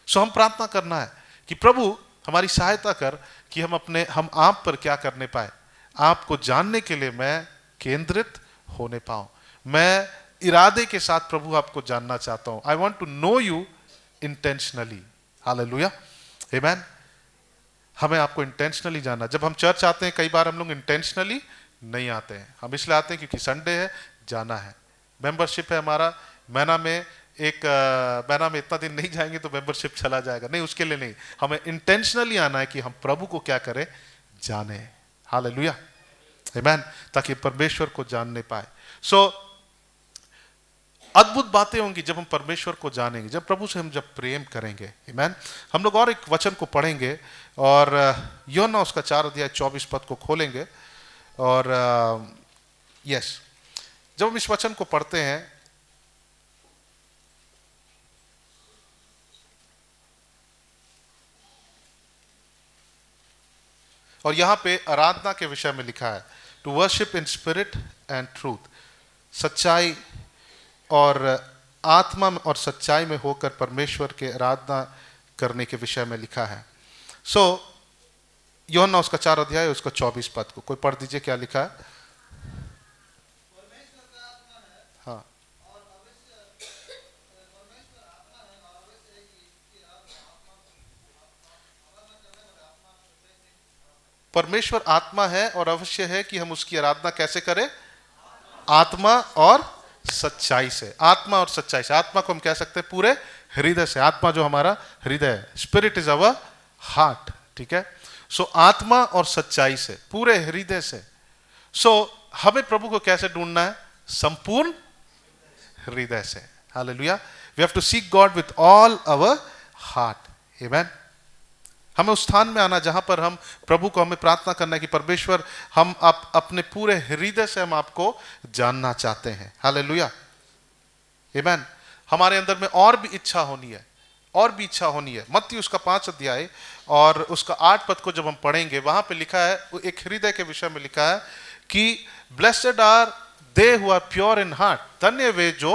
S3: सो हम प्रार्थना करना है कि प्रभु हमारी सहायता कर कि हम आप पर क्या करने पाए, आपको जानने के लिए मैं केंद्रित होने पाऊं। मैं इरादे के साथ प्रभु आपको जानना चाहता हूं। I want to know you intentionally. Hallelujah. आमीन। हमें आपको इंटेंशनली जानना। जब हम चर्च आते हैं, कई बार हम लोग इंटेंशनली नहीं आते हैं। हम इसलिए आते हैं क्योंकि संडे है, जाना है, मेंबरशिप है हमारा, महीना में इतना दिन नहीं जाएंगे तो मेंबरशिप चला जाएगा, नहीं, उसके लिए नहीं। हमें इंटेंशनली आना है कि हम प्रभु को क्या करें, जाने। हालेलुया। आमीन। ताकि परमेश्वर को जानने पाए। सो अद्भुत बातें होंगी जब हम परमेश्वर को जानेंगे, जब प्रभु से हम जब प्रेम करेंगे। आमीन। हम लोग और एक वचन को पढ़ेंगे और यूहन्ना उसका 4 अध्याय 24 पद को खोलेंगे। और यस, जब हम इस वचन को पढ़ते हैं, और यहां पे आराधना के विषय में लिखा है, to worship in spirit and truth, सच्चाई और आत्मा और सच्चाई में होकर परमेश्वर के आराधना करने के विषय में लिखा है। सो यूहन्ना उसका 4 अध्याय उसका 24 पद को कोई पढ़ दीजिए, क्या लिखा है। हाँ। परमेश्वर आत्मा है और अवश्य है कि हम उसकी आराधना कैसे करें? आत्मा और सच्चाई से। आत्मा और सच्चाई से। आत्मा को हम कह सकते हैं पूरे हृदय से। आत्मा जो हमारा हृदय है, स्पिरिट इज अवर हार्ट, ठीक है। सो आत्मा और सच्चाई से, पूरे हृदय से। सो हमें प्रभु को कैसे ढूंढना है? संपूर्ण हृदय से। Hallelujah. We have to seek God with all our heart. Amen. हमें उस स्थान में आना जहां पर हम प्रभु को, हमें प्रार्थना करना है कि परमेश्वर, हम अपने पूरे हृदय से हम आपको जानना चाहते हैं। हालेलुया। आमेन। हमारे अंदर में और भी इच्छा होनी है, और भी इच्छा होनी है। मत्ती उसका 5 अध्याय और उसका 8 पद को जब हम पढ़ेंगे, वहां पे लिखा है, एक हृदय के विषय में लिखा है कि blessed are they who are pure in heart, धन्य वे जो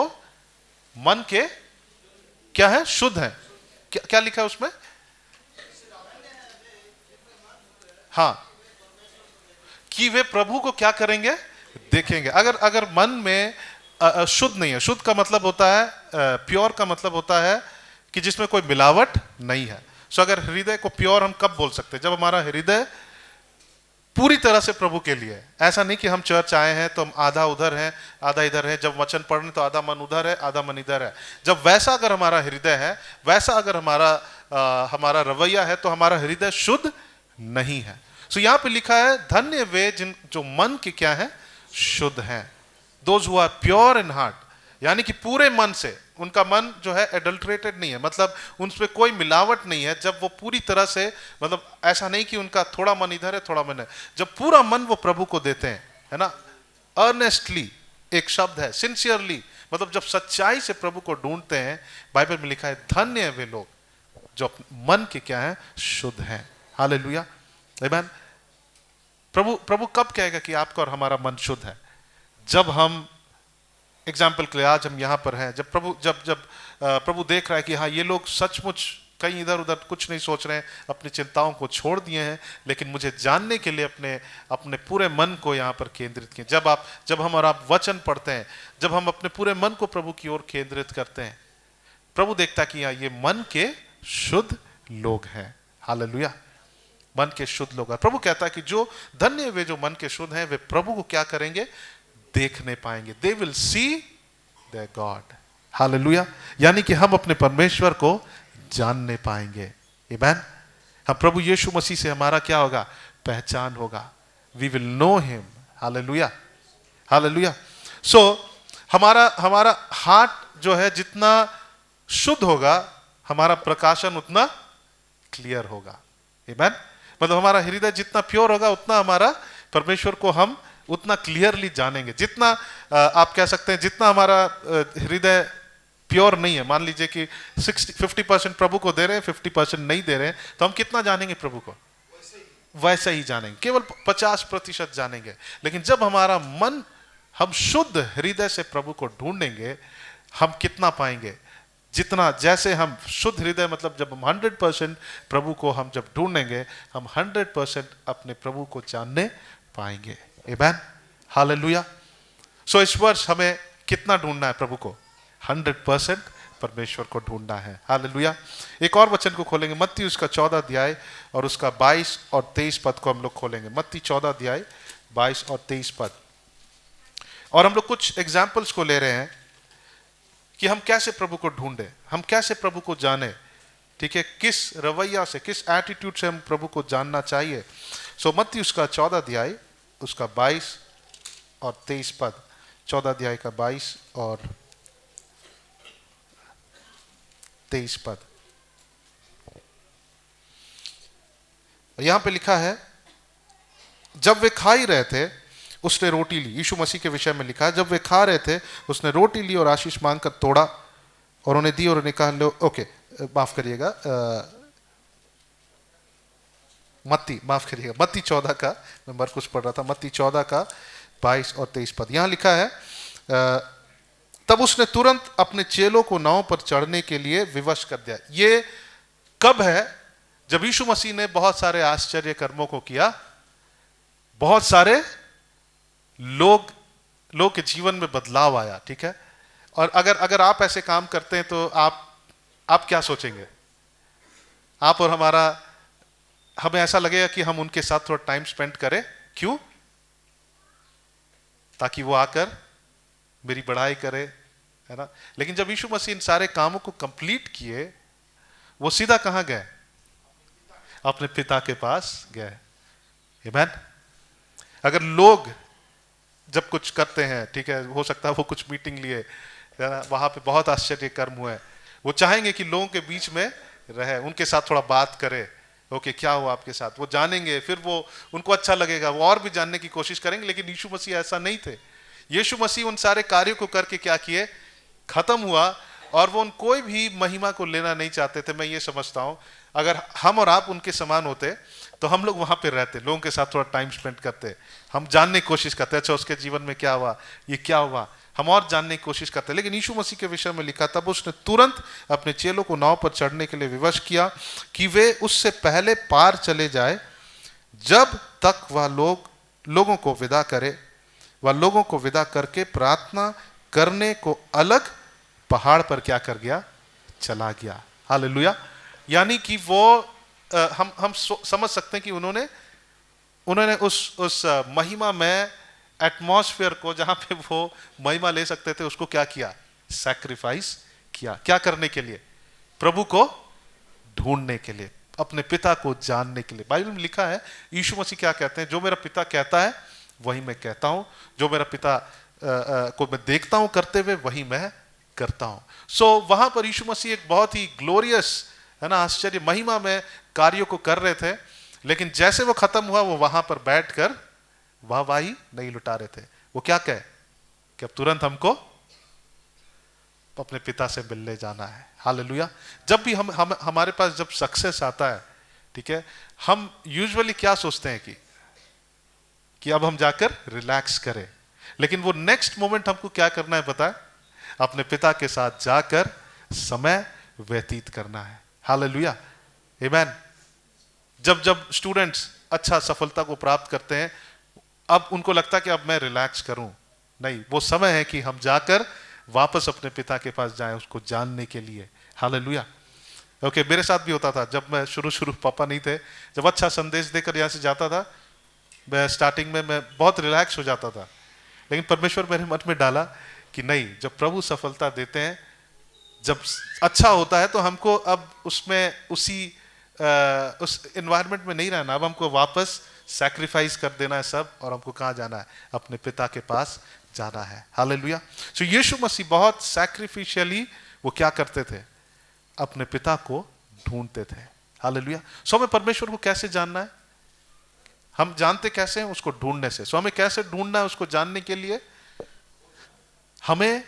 S3: मन के क्या है? शुद्ध है। क्या लिखा है उसमें? हाँ, कि वे प्रभु को क्या करेंगे? देखेंगे। अगर मन में शुद्ध नहीं है, शुद्ध का मतलब होता है, प्योर का मतलब होता है कि जिसमें कोई मिलावट नहीं है। सो अगर हृदय को प्योर हम कब बोल सकते हैं? जब हमारा हृदय पूरी तरह से प्रभु के लिए है। ऐसा नहीं कि हम चर्च आए हैं तो हम आधा उधर हैं आधा इधर है, जब वचन पढ़ने तो आधा मन उधर है आधा मन इधर है। जब वैसा अगर हमारा हृदय है, वैसा अगर हमारा रवैया है, तो हमारा हृदय शुद्ध नहीं है। सो यहां पे लिखा है, धन्य वे जो मन के क्या है? शुद्ध हैं। Those who are pure in heart, यानी कि पूरे मन से, उनका मन जो है एडल्ट्रेटेड नहीं है, मतलब उनमें कोई मिलावट नहीं है। जब वो पूरी तरह से, मतलब ऐसा नहीं कि उनका थोड़ा मन इधर है थोड़ा मन है, जब पूरा मन वो प्रभु को देते हैं, है ना। अर्नेस्टली एक शब्द है, सिंसियरली, मतलब जब सच्चाई से प्रभु को ढूंढते हैं, बाइबल में लिखा है धन्य वे लोग जो मन के क्या है? शुद्ध हैं। हालेलुया। आमीन। प्रभु कब कहेगा कि आपका और हमारा मन शुद्ध है? जब हम, एग्जाम्पल के लिए आज हम यहां पर हैं, जब प्रभु देख रहा है कि हाँ, ये लोग सचमुच कहीं इधर उधर कुछ नहीं सोच रहे हैं, अपनी चिंताओं को छोड़ दिए हैं, लेकिन मुझे जानने के लिए अपने पूरे मन को यहाँ पर केंद्रित किए। जब हम और आप वचन पढ़ते हैं, जब हम अपने पूरे मन को प्रभु की ओर केंद्रित करते हैं, प्रभु देखता कि हाँ, ये मन के शुद्ध लोग हैं। हालेलुया। मन के शुद्ध लोग हैं। प्रभु कहता है कि जो धन्य वे जो मन के शुद्ध हैं, वे प्रभु को क्या करेंगे? देखने पाएंगे। They will see their God. Hallelujah. यानी कि हम अपने परमेश्वर को जानने पाएंगे। आमीन। हम प्रभु यीशु मसीह से हमारा क्या होगा? पहचान होगा। We will know him. Hallelujah. Hallelujah. So हमारा हार्ट जो है जितना शुद्ध होगा, हमारा प्रकाशन उतना क्लियर होगा। आमीन। मतलब हमारा हृदय जितना प्योर होगा, उतना हमारा परमेश्वर को हम उतना क्लियरली जानेंगे। जितना आप कह सकते हैं, जितना हमारा हृदय प्योर नहीं है, मान लीजिए कि 50% प्रभु को दे रहे हैं, 50% नहीं दे रहे हैं, तो हम कितना जानेंगे प्रभु को? वैसे ही जानेंगे, केवल 50% जानेंगे। लेकिन जब हमारा मन, हम शुद्ध हृदय से प्रभु को ढूंढेंगे, हम कितना पाएंगे? जितना, जैसे हम शुद्ध हृदय, मतलब जब हम 100% प्रभु को हम जब ढूंढेंगे, हम 100% अपने प्रभु को जानने पाएंगे। आमीन। हालेलुया। सो इस वर्ष हमें कितना ढूंढना है प्रभु को? 100% परमेश्वर को ढूंढना है। हालेलुया। एक और वचन को खोलेंगे, मत्ती उसका 14 अध्याय और उसका 22 और 23 पद को हम लोग खोलेंगे। मत्ती 14 अध्याय 22 और 23 पद। और हम लोग कुछ एग्जाम्पल्स को ले रहे हैं कि हम कैसे प्रभु को ढूंढे, हम कैसे प्रभु को जाने, ठीक है, किस रवैया से, किस एटीट्यूड से हम प्रभु को जानना चाहिए। सो मत्ती उसका 14 अध्याय उसका 22 और 23 पद। 14 अध्याय का 22 और 23 पद। यहां पे लिखा है, जब वे खा ही रहे थे, उसने रोटी ली। यीशु मसीह के विषय में लिखा है, जब वे खा रहे थे, उसने रोटी ली और आशीष मांगकर तोड़ा और उन्हें दी और उन्हें कहा, लो, ओके, माफ करिएगा, मत्ती 14 का, मैं मरकुस पढ़ रहा था, मत्ती 14 का 22 और 23 पद। यहां लिखा है, तब उसने तुरंत अपने चेलों को नाव पर चढ़ने के लिए विवश कर दिया। ये कब है? जब यीशु मसीह ने बहुत सारे आश्चर्य कर्मों को किया, बहुत सारे लोग के जीवन में बदलाव आया, ठीक है। और अगर आप ऐसे काम करते हैं तो आप क्या सोचेंगे? आप और हमारा हमें ऐसा लगेगा कि हम उनके साथ थोड़ा टाइम स्पेंड करें। क्यों? ताकि वो आकर मेरी बढ़ाई करे, है ना। लेकिन जब यीशु मसीह इन सारे कामों को कंप्लीट किए, वो सीधा कहां गए? अपने पिता के पास गए। आमीन। अगर लोग जब कुछ करते हैं, ठीक है, हो सकता है वो कुछ मीटिंग लिए, वहां पे बहुत आश्चर्य कर्म हुए, वो चाहेंगे कि लोगों के बीच में रहे, उनके साथ थोड़ा बात करे। ओके, क्या हुआ आपके साथ, वो जानेंगे, फिर वो उनको अच्छा लगेगा, वो और भी जानने की कोशिश करेंगे। लेकिन यीशु मसीह ऐसा नहीं थे। यीशु मसीह उन सारे कार्यों को करके क्या किए? खत्म हुआ। और वो उन कोई भी महिमा को लेना नहीं चाहते थे। मैं ये समझता हूं, अगर हम और आप उनके समान होते तो हम लोग वहां पे रहते, लोगों के साथ थोड़ा टाइम स्पेंड करते, हम जानने की कोशिश करते, अच्छा उसके जीवन में क्या हुआ, ये क्या हुआ, हम और जानने की कोशिश करते। लेकिन यीशु मसीह के विषय में लिखा, तब उसने तुरंत अपने चेलों को नाव पर चढ़ने के लिए विवश किया कि वे उससे पहले पार चले जाए, जब तक वह लोगों को विदा करे। वह लोगों को विदा करके प्रार्थना करने को अलग पहाड़ पर क्या कर गया? चला गया। हालेलुया। यानी कि वो हम समझ सकते हैं कि उन्होंने उस महिमा में एटमॉस्फेयर को, जहां पे वो महिमा ले सकते थे, उसको क्या किया? सैक्रिफाइस किया। क्या करने के लिए? प्रभु को ढूंढने के लिए, अपने पिता को जानने के लिए। बाइबल में लिखा है, यीशु मसीह क्या कहते हैं? जो मेरा पिता कहता है वही मैं कहता हूं, जो मेरा पिता को मैं देखता हूं करते हुए वही मैं करता हूं। सो वहां पर यीशु मसीह एक बहुत ही ग्लोरियस, है ना, आश्चर्य महिमा में कार्यों को कर रहे थे। लेकिन जैसे वो खत्म हुआ, वो वहां पर बैठकर वाहवाही नहीं लुटा रहे थे। वो क्या कहे कि अब तुरंत हमको अपने पिता से मिलने जाना है। हालेलुया। जब भी हम हमारे पास जब सक्सेस आता है, ठीक है, हम यूजुअली क्या सोचते हैं कि अब हम जाकर रिलैक्स करें। लेकिन वो नेक्स्ट मोमेंट हमको क्या करना है पता है? अपने पिता के साथ जाकर समय व्यतीत करना है। हालेलुया। आमीन। जब स्टूडेंट्स अच्छा सफलता को प्राप्त करते हैं, अब उनको लगता है कि अब मैं रिलैक्स करूं। नहीं, वो समय है कि हम जाकर वापस अपने पिता के पास जाएं, उसको जानने के लिए। हालेलुया। ओके, मेरे साथ भी होता था। जब मैं शुरू पापा नहीं थे, जब अच्छा संदेश देकर यहाँ से जाता था, मैं स्टार्टिंग में मैं बहुत रिलैक्स हो जाता था। लेकिन परमेश्वर मेरे मन में डाला कि नहीं, जब प्रभु सफलता देते हैं, जब अच्छा होता है, तो हमको अब उसमें उस एनवायरनमेंट में नहीं रहना। अब हमको वापस सैक्रिफाइस कर देना है सब, और हमको कहाँ जाना है? अपने पिता के पास जाना है। हालेलुया। सो यीशु मसीह बहुत सैक्रिफिशियली वो क्या करते थे? अपने पिता को ढूंढते थे। हालेलुया। सो हमें परमेश्वर को कैसे जानना है? हम जानते कैसे हैं? उसको ढूंढने से। सो हमें कैसे ढूंढना है उसको जानने के लिए? हमें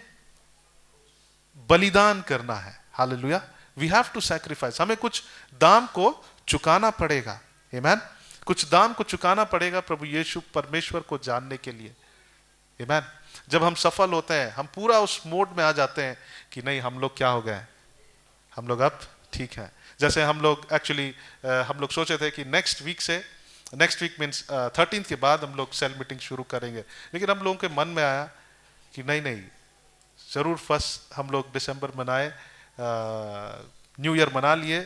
S3: बलिदान करना है। Hallelujah. We have to sacrifice. हमें कुछ दाम को चुकाना पड़ेगा। आमीन। कुछ दाम को चुकाना पड़ेगा प्रभु यीशु परमेश्वर को जानने के लिए। आमीन। जब हम सफल होते हैं, हम पूरा उस मोड में आ जाते हैं कि नहीं, हम लोग क्या हो गए? हम लोग अब ठीक है। जैसे हम लोग एक्चुअली हम लोग सोचे थे कि नेक्स्ट वीक मीन्स 13 के बाद हम लोग सेल मीटिंग शुरू करेंगे। लेकिन हम लोगों के मन में आया कि नहीं, जरूर फर्स्ट हम लोग दिसंबर मनाए, न्यू ईयर मना लिए,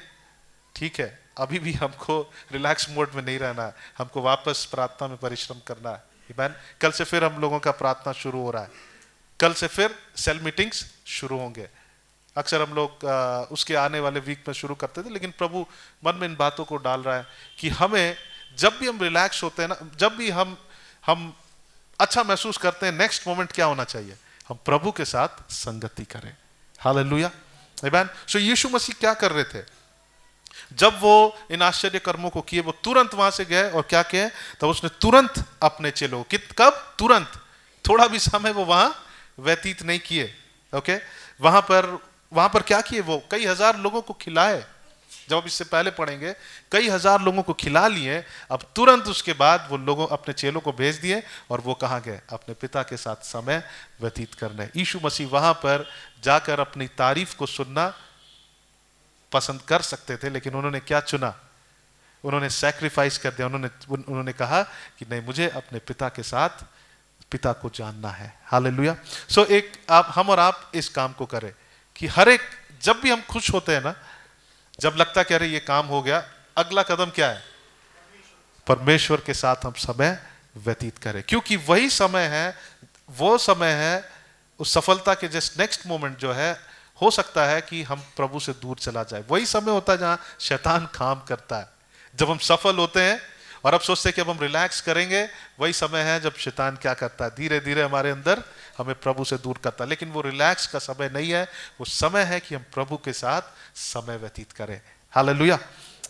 S3: ठीक है, अभी भी हमको रिलैक्स मोड में नहीं रहना है, हमको वापस प्रार्थना में परिश्रम करना है। आमीन। कल से फिर हम लोगों का प्रार्थना शुरू हो रहा है, कल से फिर सेल मीटिंग्स शुरू होंगे। अक्सर हम लोग उसके आने वाले वीक में शुरू करते थे, लेकिन प्रभु मन में इन बातों को डाल रहा है कि हमें जब भी हम रिलैक्स होते हैं ना, जब भी हम अच्छा महसूस करते हैं, नेक्स्ट मोमेंट क्या होना चाहिए? हम प्रभु के साथ संगति करें। हालेलुया। आमीन। सो यीशु मसीह क्या कर रहे थे? जब वो इन आश्चर्य कर्मों को किए, वो तुरंत वहां से गए और क्या किए? तब उसने तुरंत अपने चेलों, कब? तुरंत, थोड़ा भी समय वो वहां व्यतीत नहीं किए। ओके, वहां पर क्या किए? वो कई हजार लोगों को खिलाए। जब अब इससे पहले पढ़ेंगे, कई हजार लोगों को खिला लिए। अब तुरंत उसके बाद वो लोगों अपने चेलों को भेज दिए, और वो कहाँ गए? अपने पिता के साथ समय व्यतीत करने। यीशु मसीह वहां पर जाकर अपनी तारीफ को सुनना पसंद कर सकते थे, लेकिन उन्होंने क्या चुना? उन्होंने सैक्रिफाइस कर दिया। उन्होंने कहा कि नहीं, मुझे अपने पिता के साथ पिता को जानना है। हालेलुया। सो हम और आप इस काम को करें कि हर एक, जब भी हम खुश होते हैं ना, जब लगता है कि अरे ये काम हो गया, अगला कदम क्या है? परमेश्वर के साथ हम समय व्यतीत करें, क्योंकि वही समय है, वो समय है, उस सफलता के जस्ट नेक्स्ट मोमेंट जो है, हो सकता है कि हम प्रभु से दूर चला जाए। वही समय होता है जहां शैतान काम करता है। जब हम सफल होते हैं और अब सोचते हैं कि अब हम रिलैक्स करेंगे, वही समय है जब शैतान क्या करता है, धीरे धीरे हमारे अंदर हमें प्रभु से दूर करता है। लेकिन वो रिलैक्स का समय नहीं है, वो समय है कि हम प्रभु के साथ समय व्यतीत करें। हालेलुया,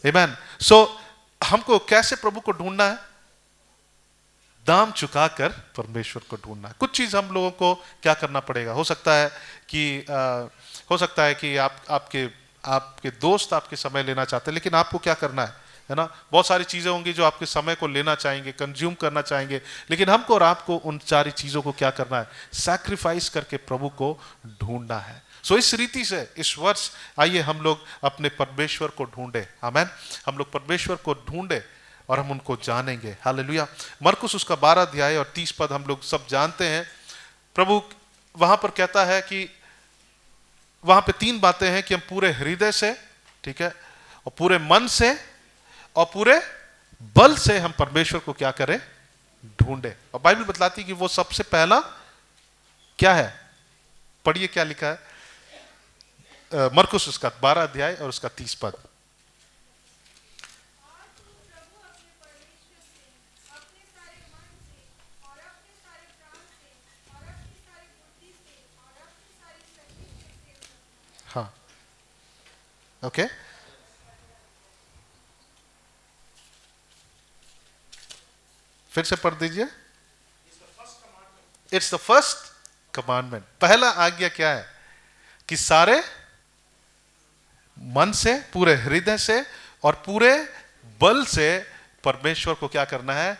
S3: आमीन। सो हमको कैसे प्रभु को ढूंढना है? दाम चुकाकर परमेश्वर को ढूंढना है। कुछ चीज हम लोगों को क्या करना पड़ेगा? हो सकता है कि आपके दोस्त आपके समय लेना चाहते हैं, लेकिन आपको क्या करना है ना? बहुत सारी चीजें होंगी जो आपके समय को लेना चाहेंगे, कंज्यूम करना चाहेंगे, लेकिन हमको और आपको उन सारी चीजों को क्या करना है? सैक्रिफाइस करके प्रभु को ढूंढना है। सो इस रीति से इस वर्ष आइए हम लोग अपने परमेश्वर को ढूंढे। आमीन। हम लोग परमेश्वर को ढूंढे और हम उनको जानेंगे। हालेलुया। मरकुस उसका 12 अध्याय और 30 पद हम लोग सब जानते हैं। प्रभु वहां पर कहता है कि वहां पे 3 बातें हैं कि हम पूरे हृदय से, ठीक है, और पूरे मन से और पूरे बल से हम परमेश्वर को क्या करें? ढूंढे। और बाइबल बतलाती है कि वो सबसे पहला क्या है? पढ़िए क्या लिखा है मरकुस उसका 12 अध्याय और उसका 30 पद। हाँ, ओके, फिर से पढ़ दीजिए। It's the first commandment. पहला आज्ञा क्या है? कि सारे मन से, पूरे हृदय से और पूरे बल से परमेश्वर को क्या करना है?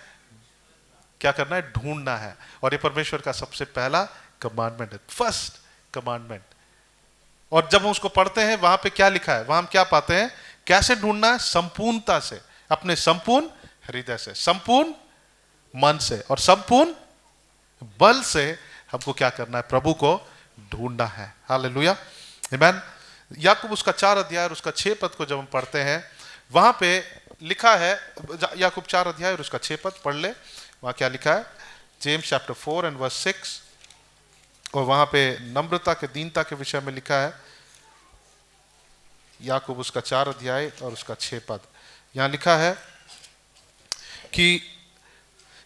S3: क्या करना है? ढूंढना है। और ये परमेश्वर का सबसे पहला कमांडमेंट है, फर्स्ट कमांडमेंट। और जब हम उसको पढ़ते हैं वहां पे क्या लिखा है? वहां हम क्या पाते हैं? कैसे ढूंढना है? संपूर्णता से, अपने संपूर्ण हृदय से, संपूर्ण मन से और संपूर्ण बल से हमको क्या करना है? प्रभु को ढूंढना है। हालेलुया, आमीन। याकूब उसका 4 अध्याय और उसका 6 पद को जब हम पढ़ते हैं, वहां पे लिखा है, याकूब 4 अध्याय और उसका 6 पद पढ़ ले। वहां क्या लिखा है? James chapter 4 and verse 6। और वहां पे नम्रता के, दीनता के विषय में लिखा है। याकूब उसका 4 अध्याय और उसका 6 पद। यहां लिखा है कि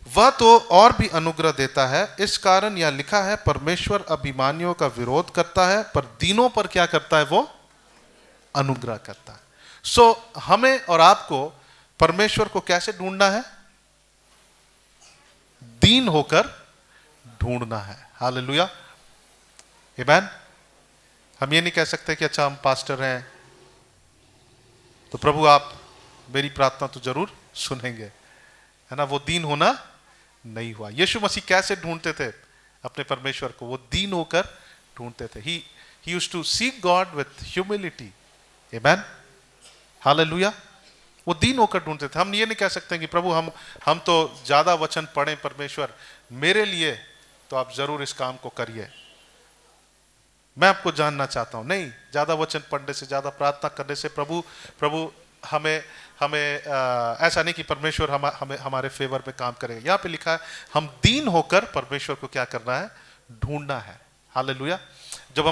S3: वह तो और भी अनुग्रह देता है, इस कारण यह लिखा है, परमेश्वर अभिमानियों का विरोध करता है पर दीनों पर क्या करता है? वो अनुग्रह करता है। सो हमें और आपको परमेश्वर को कैसे ढूंढना है? दीन होकर ढूंढना है। हालेलुया, आमीन। हम ये नहीं कह सकते कि अच्छा हम पास्टर हैं तो प्रभु आप मेरी प्रार्थना तो जरूर सुनेंगे, है ना? वो दीन होना नहीं हुआ। यीशु मसीह कैसे ढूंढते थे अपने परमेश्वर को? वो दीन होकर ढूंढते थे। He used to seek God with humility. आमीन, हालेलुया। वो दीन होकर ढूंढते थे। हम ये नहीं कह सकते कि प्रभु हम तो ज्यादा वचन पढ़ें परमेश्वर मेरे लिए, तो आप जरूर इस काम को करिए, मैं आपको जानना चाहता हूं। नहीं, ज्यादा वचन पढ़ने से, ज्यादा प्रार्थना करने से प्रभु हमें ऐसा नहीं कि परमेश्वर हमें हमारे फेवर में काम करेगा। यहाँ पे लिखा है हम दीन होकर परमेश्वर को क्या करना है? ढूंढना है। हालेलुया। जब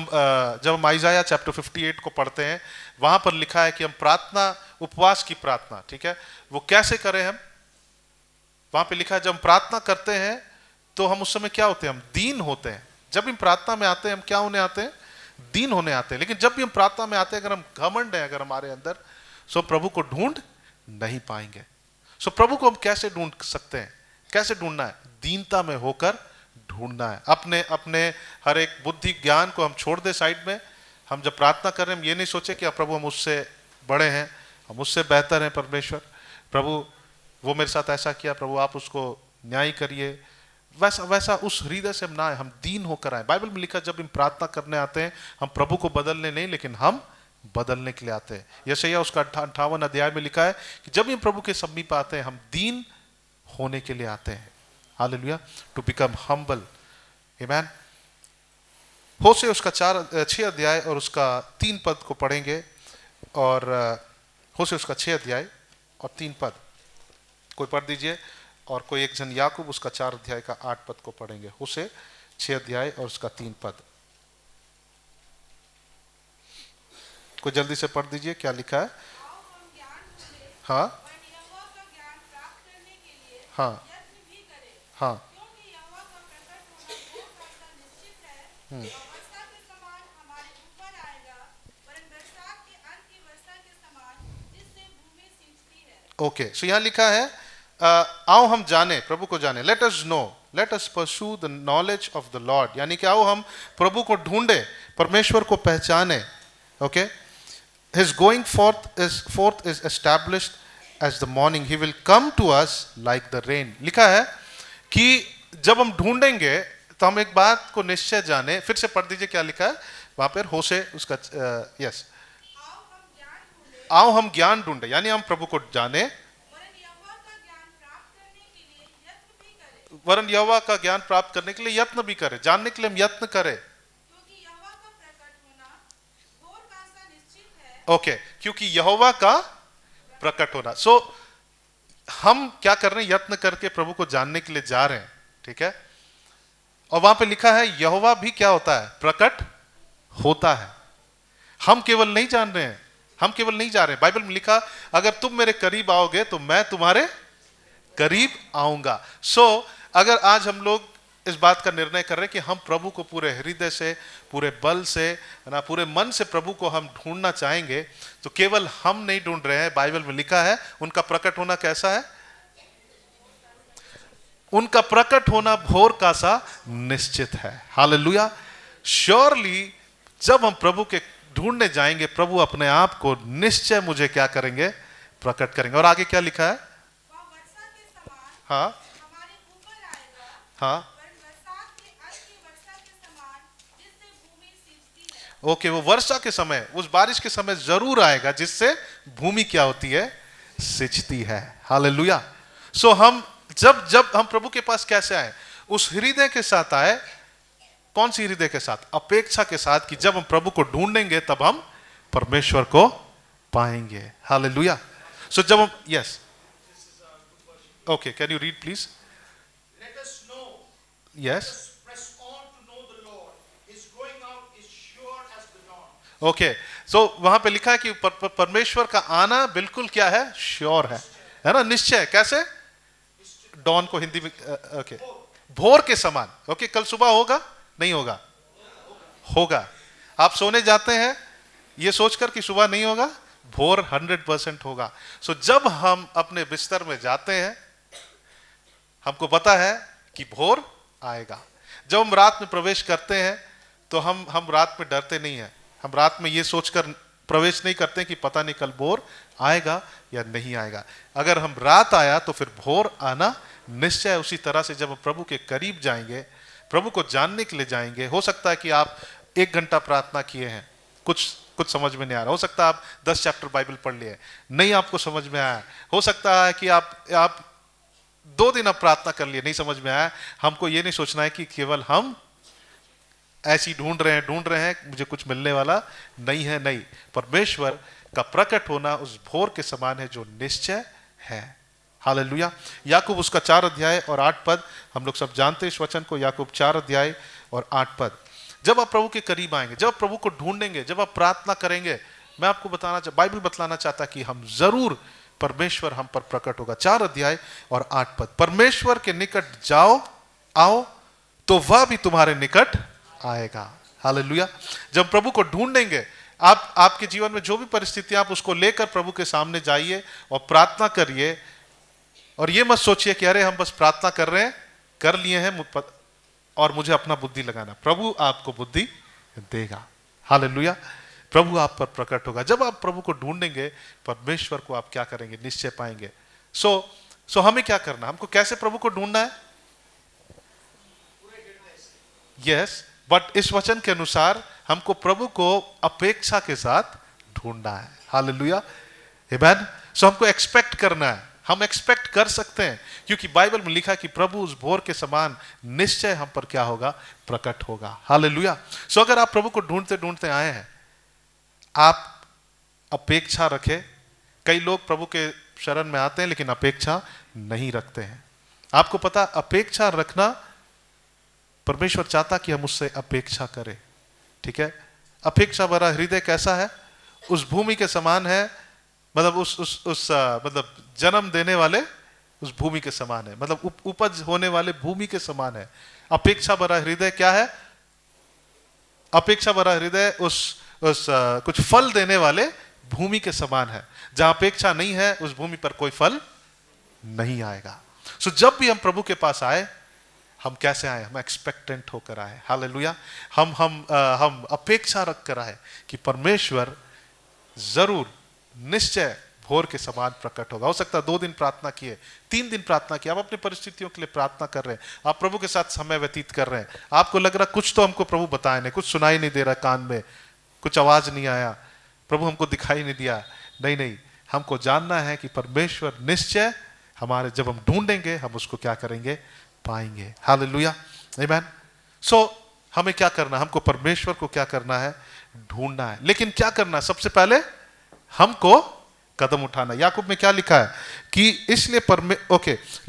S3: हम आइजाया चैप्टर 58 को पढ़ते हैं, वहां पर लिखा है कि हम प्रार्थना, उपवास की प्रार्थना, ठीक है, वो कैसे करें हम? वहां पे लिखा है जब हम प्रार्थना करते हैं तो हम उस समय क्या होते हैं? हम दीन होते हैं। जब हम प्रार्थना में आते हैं हम क्या होने आते हैं? दीन होने आते हैं। लेकिन जब भी हम प्रार्थना में आते हैं, अगर हम घमंड हैं अगर हमारे अंदर, सो प्रभु को ढूंढ नहीं पाएंगे। सो प्रभु को हम कैसे ढूंढ सकते हैं? कैसे ढूंढना है? दीनता में होकर ढूंढना है। अपने हर एक बुद्धि ज्ञान को हम छोड़ दे साइड में। हम जब प्रार्थना कर रहे हैं हम ये नहीं सोचे कि प्रभु हम उससे बड़े हैं, हम उससे बेहतर हैं। परमेश्वर, प्रभु वो मेरे साथ ऐसा किया, प्रभु आप उसको न्याय करिए। वैसा उस हृदय से हम ना आए, हम दीन होकर आए। बाइबल में लिखा जब हम प्रार्थना करने आते हैं हम प्रभु को बदलने नहीं, लेकिन हम बदलने के लिए आते हैं। यशायाह उसका 58 अध्याय में लिखा है कि जब हम प्रभु के समीप आते हैं हम दीन होने के लिए आते हैं। Hallelujah, to become humble. आमीन। होशे उसका 6 अध्याय और उसका 3 पद को पढ़ेंगे। और होशे उसका 6 अध्याय और 3 पद कोई पढ़ दीजिए, और कोई एक जन याकूब उसका 4 अध्याय का 8 पद को पढ़ेंगे, उसे 6 अध्याय और उसका 3 पद। कोई जल्दी से पढ़ दीजिए क्या लिखा है। हाँ हाँ हाँ ओके, सो यहाँ लिखा है आओ हम जाने, प्रभु को जाने, let us know, let us pursue the knowledge of the Lord, यानी कि आओ हम प्रभु को ढूंढे, परमेश्वर को पहचाने। Okay, his going forth is established as the morning, he will come to us like the rain. लिखा है कि जब हम ढूंढेंगे तो हम एक बात को निश्चय जाने। फिर से पढ़ दीजिए क्या लिखा है वहां पर, होशे उसका यस, आओ हम ज्ञान ढूंढे, यानी हम प्रभु को जाने, वरन यहोवा का ज्ञान प्राप्त करने के लिए यत्न भी करें, जानने के लिए हम यत्न करें। ओके, क्योंकि यहोवा का प्रकट होना। सो हम क्या कर रहे हैं, यत्न करके प्रभु को जानने के लिए जा रहे हैं, ठीक है। और वहां पे लिखा है यहोवा भी क्या होता है, प्रकट होता है। हम केवल नहीं जान रहे हैं, हम केवल नहीं जा रहे हैं। बाइबल में लिखा अगर तुम मेरे करीब आओगे तो मैं तुम्हारे करीब आऊंगा। सो अगर आज हम लोग इस बात का निर्णय कर रहे हैं कि हम प्रभु को पूरे हृदय से, पूरे बल से, ना पूरे मन से प्रभु को हम ढूंढना चाहेंगे, तो केवल हम नहीं ढूंढ रहे हैं। बाइबल में लिखा है उनका प्रकट होना कैसा है, उनका प्रकट होना भोर का सा निश्चित है। हालेलुया। श्योरली जब हम प्रभु के ढूंढने जाएंगे, प्रभु अपने आप को निश्चय मुझे क्या करेंगे, प्रकट करेंगे। और आगे क्या लिखा है, हाँ हाँ ओके, वो वर्षा के समय, उस बारिश के समय जरूर आएगा जिससे भूमि क्या होती है, सिंचती है। हालेलुया। सो हम जब हम प्रभु के पास कैसे आए, उस हृदय के साथ आए। कौन सी हृदय के साथ, अपेक्षा के साथ कि जब हम प्रभु को ढूंढेंगे तब हम परमेश्वर को पाएंगे। हालेलुया। सो जब हम, yes okay, can you read please. Yes.
S4: Press on to know the Lord. His going out is sure as the dawn.
S3: Okay, so वहां पे लिखा है कि परमेश्वर का आना बिल्कुल क्या है, श्योर है ना, निश्चय। कैसे, डॉन को हिंदी में ओके, भोर के समान। ओके, कल सुबह होगा, नहीं होगा, होगा। आप सोने जाते हैं ये सोचकर कि सुबह नहीं होगा, भोर 100% होगा। सो जब हम अपने बिस्तर में जाते हैं, हमको पता है कि भोर आएगा। जब हम रात में प्रवेश करते हैं तो हम रात में डरते नहीं हैं, हम रात में ये सोचकर प्रवेश नहीं करते कि पता नहीं कल भोर आएगा या नहीं आएगा। अगर हम रात आया तो फिर भोर आना निश्चय। उसी तरह से जब हम प्रभु के करीब जाएंगे, प्रभु को जानने के लिए जाएंगे, हो सकता है कि आप 1 घंटा प्रार्थना किए हैं, कुछ समझ में नहीं आ रहा, हो सकता है आप 10 चैप्टर बाइबल पढ़ लिए, नहीं आपको समझ में आया, हो सकता है कि आप 2 दिन अब प्रार्थना कर लिए, नहीं समझ में आया। हमको ये नहीं सोचना है कि केवल हम ऐसी ढूंढ रहे हैं, मुझे कुछ मिलने वाला नहीं है। नहीं, परमेश्वर का प्रकट होना उस भोर के समान है जो निश्चय है। हालेलुया। याकूब उसका 4 अध्याय और 8 पद, हम लोग सब जानते हैं इस वचन को। याकूब 4 अध्याय और 8 पद। जब आप प्रभु के करीब आएंगे, जब आप प्रभु को ढूंढेंगे, जब आप प्रार्थना करेंगे, मैं आपको बाइबल बतलाना चाहता कि हम जरूर, परमेश्वर हम पर प्रकट होगा। 4 अध्याय और 8 पद। परमेश्वर के निकट आओ तो वह भी तुम्हारे निकट आएगा। हालेलुया। जब प्रभु को ढूंढेंगे, आपके जीवन में जो भी परिस्थिति, आप उसको लेकर प्रभु के सामने जाइए और प्रार्थना करिए। और ये मत सोचिए कि अरे हम बस प्रार्थना कर रहे हैं, कर लिए हैं और मुझे अपना बुद्धि लगाना। प्रभु आपको बुद्धि देगा। हालेलुया। प्रभु आप पर प्रकट होगा। जब आप प्रभु को ढूंढेंगे, परमेश्वर को आप क्या करेंगे, निश्चय पाएंगे। सो हमें क्या करना, हमको कैसे प्रभु को ढूंढना है, यस, बट इस वचन के अनुसार हमको प्रभु को अपेक्षा के साथ ढूंढना है। हालेलुया, आमेन। सो हमको एक्सपेक्ट करना है, हम एक्सपेक्ट कर सकते हैं, क्योंकि बाइबल में लिखा है कि प्रभु उस भोर के समान निश्चय हम पर क्या होगा, प्रकट होगा। हालेलुया। सो अगर आप प्रभु को ढूंढते ढूंढते आए हैं, आप अपेक्षा रखें। कई लोग प्रभु के शरण में आते हैं लेकिन अपेक्षा नहीं रखते हैं। आपको पता, अपेक्षा रखना, परमेश्वर चाहता कि हम उससे अपेक्षा करें, ठीक है। अपेक्षा भरा हृदय कैसा है? उस भूमि के समान है, मतलब उस मतलब जन्म देने वाले उस भूमि के समान है, मतलब उपज होने वाले भूमि के समान है। अपेक्षा भरा हृदय क्या है? अपेक्षा भरा हृदय उस कुछ फल देने वाले भूमि के समान है। जहां अपेक्षा नहीं है उस भूमि पर कोई फल नहीं आएगा। सो जब भी हम प्रभु के पास आए, हम कैसे आए? हम एक्सपेक्टेंट होकर आए। हालेलुया। हम अपेक्षा रख कर आए कि परमेश्वर जरूर निश्चय भोर के समान प्रकट होगा। हो सकता है 2 दिन प्रार्थना किए, 3 दिन प्रार्थना किए, आप अपनी परिस्थितियों के लिए प्रार्थना कर रहे हैं, आप प्रभु के साथ समय व्यतीत कर रहे हैं, आपको लग रहा कुछ तो हमको प्रभु बताए नहीं, कुछ सुनाई नहीं दे रहा, कान में कुछ आवाज नहीं आया, प्रभु हमको दिखाई नहीं दिया। नहीं, हमको जानना है कि परमेश्वर निश्चय हमारे, जब हम ढूंढेंगे हम उसको क्या करेंगे? पाएंगे। हालेलुया, आमीन। सो हमें क्या करना? हमको परमेश्वर को क्या करना है? ढूंढना है। लेकिन क्या करना है? सबसे पहले हमको कदम उठाना। याकूब में क्या लिखा है कि इसलिए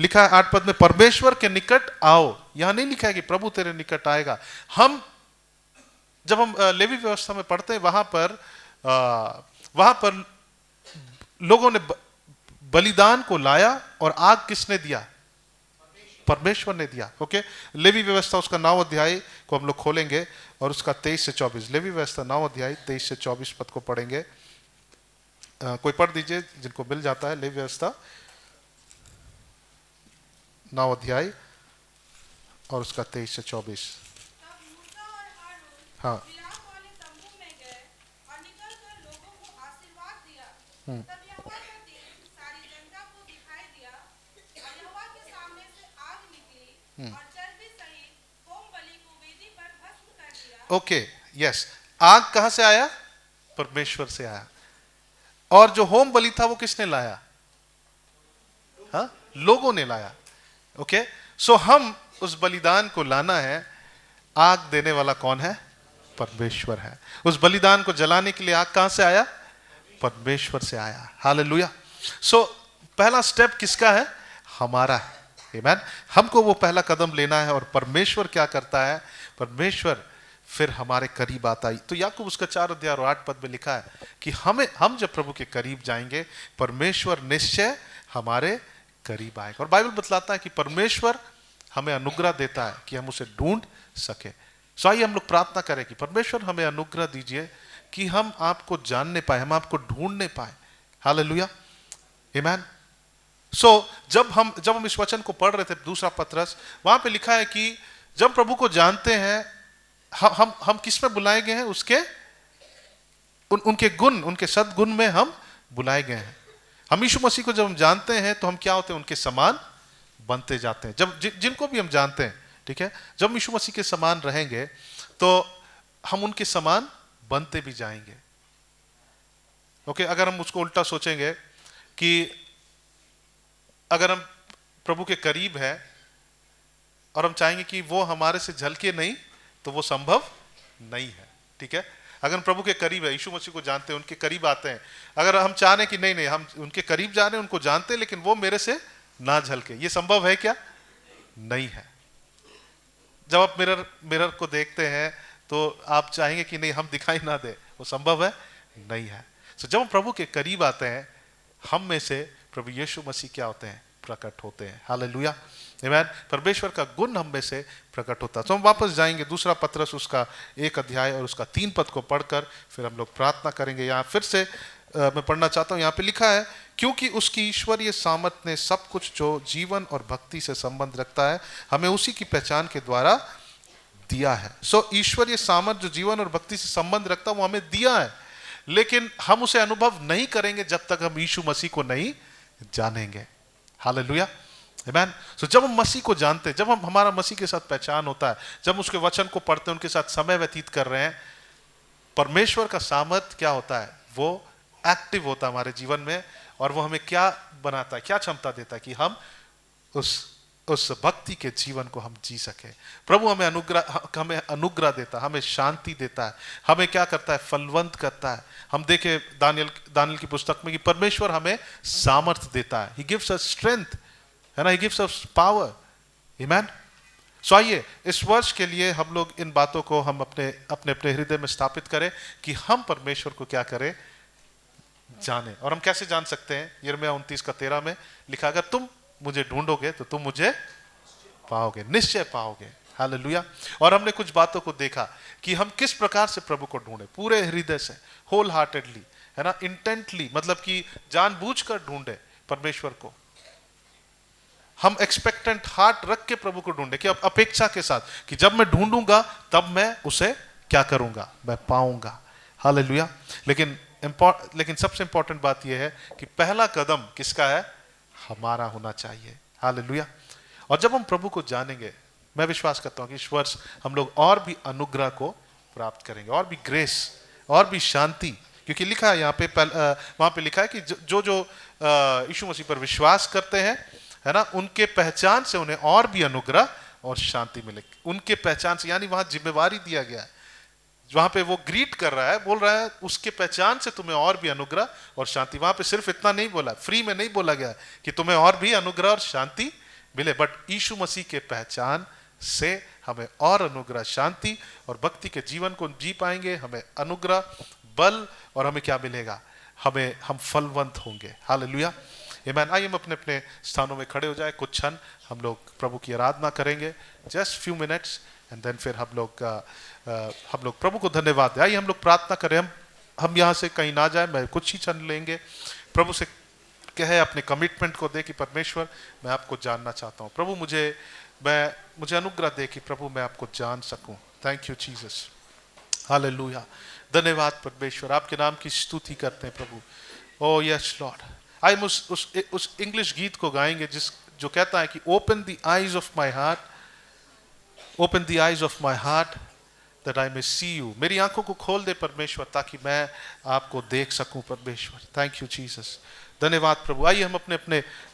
S3: लिखा है 8 पद में, परमेश्वर के निकट आओ। यहां नहीं लिखा है कि प्रभु तेरे निकट आएगा। जब हम लेवी व्यवस्था में पढ़ते हैं, वहां पर लोगों ने बलिदान को लाया और आग किसने दिया? परमेश्वर ने दिया। ओके, लेवी व्यवस्था उसका 9 अध्याय को हम लोग खोलेंगे और उसका 23 से 24, लेवी व्यवस्था 9 अध्याय 23 से 24 पद को पढ़ेंगे। कोई पढ़ दीजिए जिनको मिल जाता है। लेवी व्यवस्था 9 अध्याय और उसका 23 से 24। हाँ, ओके, यस। आग कहां से आया? परमेश्वर से आया। और जो होम बलि था वो किसने लाया? हाँ, लोगों ने लाया। ओके, सो हम उस बलिदान को लाना है। आग देने वाला कौन है? परमेश्वर है। उस बलिदान को जलाने के लिए आग कहां से आया? परमेश्वर से आया। हालेलुया। सो पहला स्टेप किसका है? हमारा है। आमीन। हमको वो पहला कदम लेना है। और परमेश्वर क्या करता है? परमेश्वर फिर हमारे करीब आता है। तो याकूब उसका 4 अध्याय और 8 पद में लिखा है कि हम जब प्रभु के करीब जाएंगे, परमेश्वर निश्चय हमारे करीब आएगा। और बाइबल बतलाता है कि परमेश्वर हमें अनुग्रह देता है कि हम उसे ढूंढ सके। सो आइए हम लोग प्रार्थना करें कि परमेश्वर हमें अनुग्रह दीजिए कि हम आपको जानने पाए, हम आपको ढूंढने पाए। हालेलुया, आमीन। सो जब हम इस वचन को पढ़ रहे थे, दूसरा पत्रस, वहां पे लिखा है कि जब प्रभु को जानते हैं, हम किस में बुलाए गए हैं? उसके उनके गुण, उनके सद्गुण में हम बुलाए गए हैं। हम यीशु मसीह को जब हम जानते हैं तो हम क्या होते हैं? उनके समान बनते जाते हैं। जब जिनको भी हम जानते हैं, ठीक है, जब हम यीशु मसीह के समान रहेंगे तो हम उनके समान बनते भी जाएंगे। ओके, अगर हम उसको उल्टा सोचेंगे कि अगर हम प्रभु के करीब हैं और हम चाहेंगे कि वो हमारे से झलके नहीं, तो वो संभव नहीं है। ठीक है, अगर हम प्रभु के करीब है, यीशु मसीह को जानते हैं, उनके करीब आते हैं, अगर हम चाह रहे कि नहीं हम उनके करीब जा रहे हैं, उनको जानते हैं, लेकिन वो मेरे से ना झलके, ये संभव है क्या? नहीं है। जब आप मिरर को देखते हैं तो आप चाहेंगे कि नहीं हम दिखाई ना दे, वो संभव है? नहीं है। तो जब हम प्रभु के करीब आते हैं, हम में से प्रभु यीशु मसीह क्या होते हैं? प्रकट होते हैं। हालेलुया, आमीन। परमेश्वर का गुण हम में से प्रकट होता है। तो हम वापस जाएंगे दूसरा पत्रस उसका 1 अध्याय और उसका 3 पद को पढ़कर फिर हम लोग प्रार्थना करेंगे। यहाँ फिर से मैं पढ़ना चाहता हूँ। यहाँ पे लिखा है, क्योंकि उसकी ईश्वरीय सामर्थ ने सब कुछ जो जीवन और भक्ति से संबंध रखता है हमें उसी की पहचान के द्वारा दिया है। सो ईश्वरीय सामर्थ जो जीवन और भक्ति से संबंध रखता है वो हमें दिया है, लेकिन हम उसे अनुभव नहीं करेंगे जब तक हम यीशु मसीह को नहीं जानेंगे। हालेलुया, आमीन। सो जब हम मसीह को जानते हैं, जब हम हमारा मसीह के साथ पहचान होता है, जब उसके वचन को पढ़ते हैं, उनके साथ समय व्यतीत कर रहे हैं, परमेश्वर का सामर्थ क्या होता है? वो एक्टिव होता है हमारे जीवन में, और वो हमें क्या बनाता है, क्या क्षमता देता है कि हम उस भक्ति के जीवन को हम जी सके। प्रभु हमें अनुग्रह देता है, हमें शांति देता है, हमें क्या करता है? फलवंत करता है। हम देखें दानियल की पुस्तक में कि परमेश्वर हमें सामर्थ देता है। ही गिव्स अस स्ट्रेंथ है ना, He gives us power. Amen. सो आइए इस वर्ष के लिए हम लोग इन बातों को हम अपने अपने अपने हृदय में स्थापित करें कि हम परमेश्वर को क्या करें, जाने। और हम कैसे जान सकते हैं? यिर्मयाह 29:13 में लिखा, अगर तुम मुझे ढूंढोगे तो तुम मुझे पाओगे, निश्चय पाओगे। हालेलुया। और हमने कुछ बातों को देखा कि हम किस प्रकार से प्रभु को ढूंढे, पूरे हृदय से, होल हार्टेडली, है ना, इंटेंटली, मतलब कि जानबूझकर ढूंढे परमेश्वर को। हम एक्सपेक्टेंट हार्ट रख के प्रभु को ढूंढे, कि अब अपेक्षा के साथ कि जब मैं ढूंढूंगा तब मैं उसे क्या करूंगा, मैं पाऊंगा। हालेलुया। लेकिन सबसे इंपॉर्टेंट बात यह है कि पहला कदम किसका है? हमारा होना चाहिए। हालेलुया। और जब हम प्रभु को जानेंगे, मैं विश्वास करता हूं कि इस वर्ष हम लोग और भी अनुग्रह को प्राप्त करेंगे, और भी ग्रेस, और भी शांति। क्योंकि लिखा है यहाँ पे, वहां पे लिखा है कि जो यीशु मसीह पर विश्वास करते हैं, है ना, उनके पहचान से उन्हें और भी अनुग्रह और शांति मिले। उनके पहचान से, यानी वहां जिम्मेवारी दिया गया है, वहां पे वो ग्रीट कर रहा है, बोल रहा है उसके पहचान से तुम्हें और भी अनुग्रह और शांति। वहां पे सिर्फ इतना नहीं बोला, फ्री में नहीं बोला गया कि तुम्हें और भी अनुग्रह और शांति मिले, बट यीशु मसीह के पहचान से हमें और अनुग्रह, शांति और भक्ति के जीवन को जी पाएंगे। हमें अनुग्रह, बल, और हमें क्या मिलेगा? हम फलवंत होंगे। हालेलुया। आमीन। आइए हम अपने अपने स्थानों में खड़े हो जाए, कुछ क्षण हम लोग प्रभु की आराधना करेंगे, just few minutes, and then फिर हम लोग प्रभु को धन्यवाद दें। आइए हम लोग प्रार्थना करें। हम यहाँ से कहीं ना जाए, मैं कुछ ही क्षण लेंगे, प्रभु से कहे, अपने कमिटमेंट को दे कि परमेश्वर मैं आपको जानना चाहता हूँ। प्रभु मुझे अनुग्रह दे कि प्रभु मैं आपको जान सकूं। Thank you Jesus. हालेलुया। धन्यवाद परमेश्वर, आपके नाम की स्तुति करते हैं प्रभु। ओह यस लॉर्ड। आई हम उस इंग्लिश गीत को गाएंगे जो कहता है कि open the eyes of my heart, open the eyes of my heart that I may see you. मेरी आंखों को खोल दे परमेश्वर, ताकि मैं आपको देख सकूं परमेश्वर। Thank you Jesus. धन्यवाद प्रभु। आइए हम अपने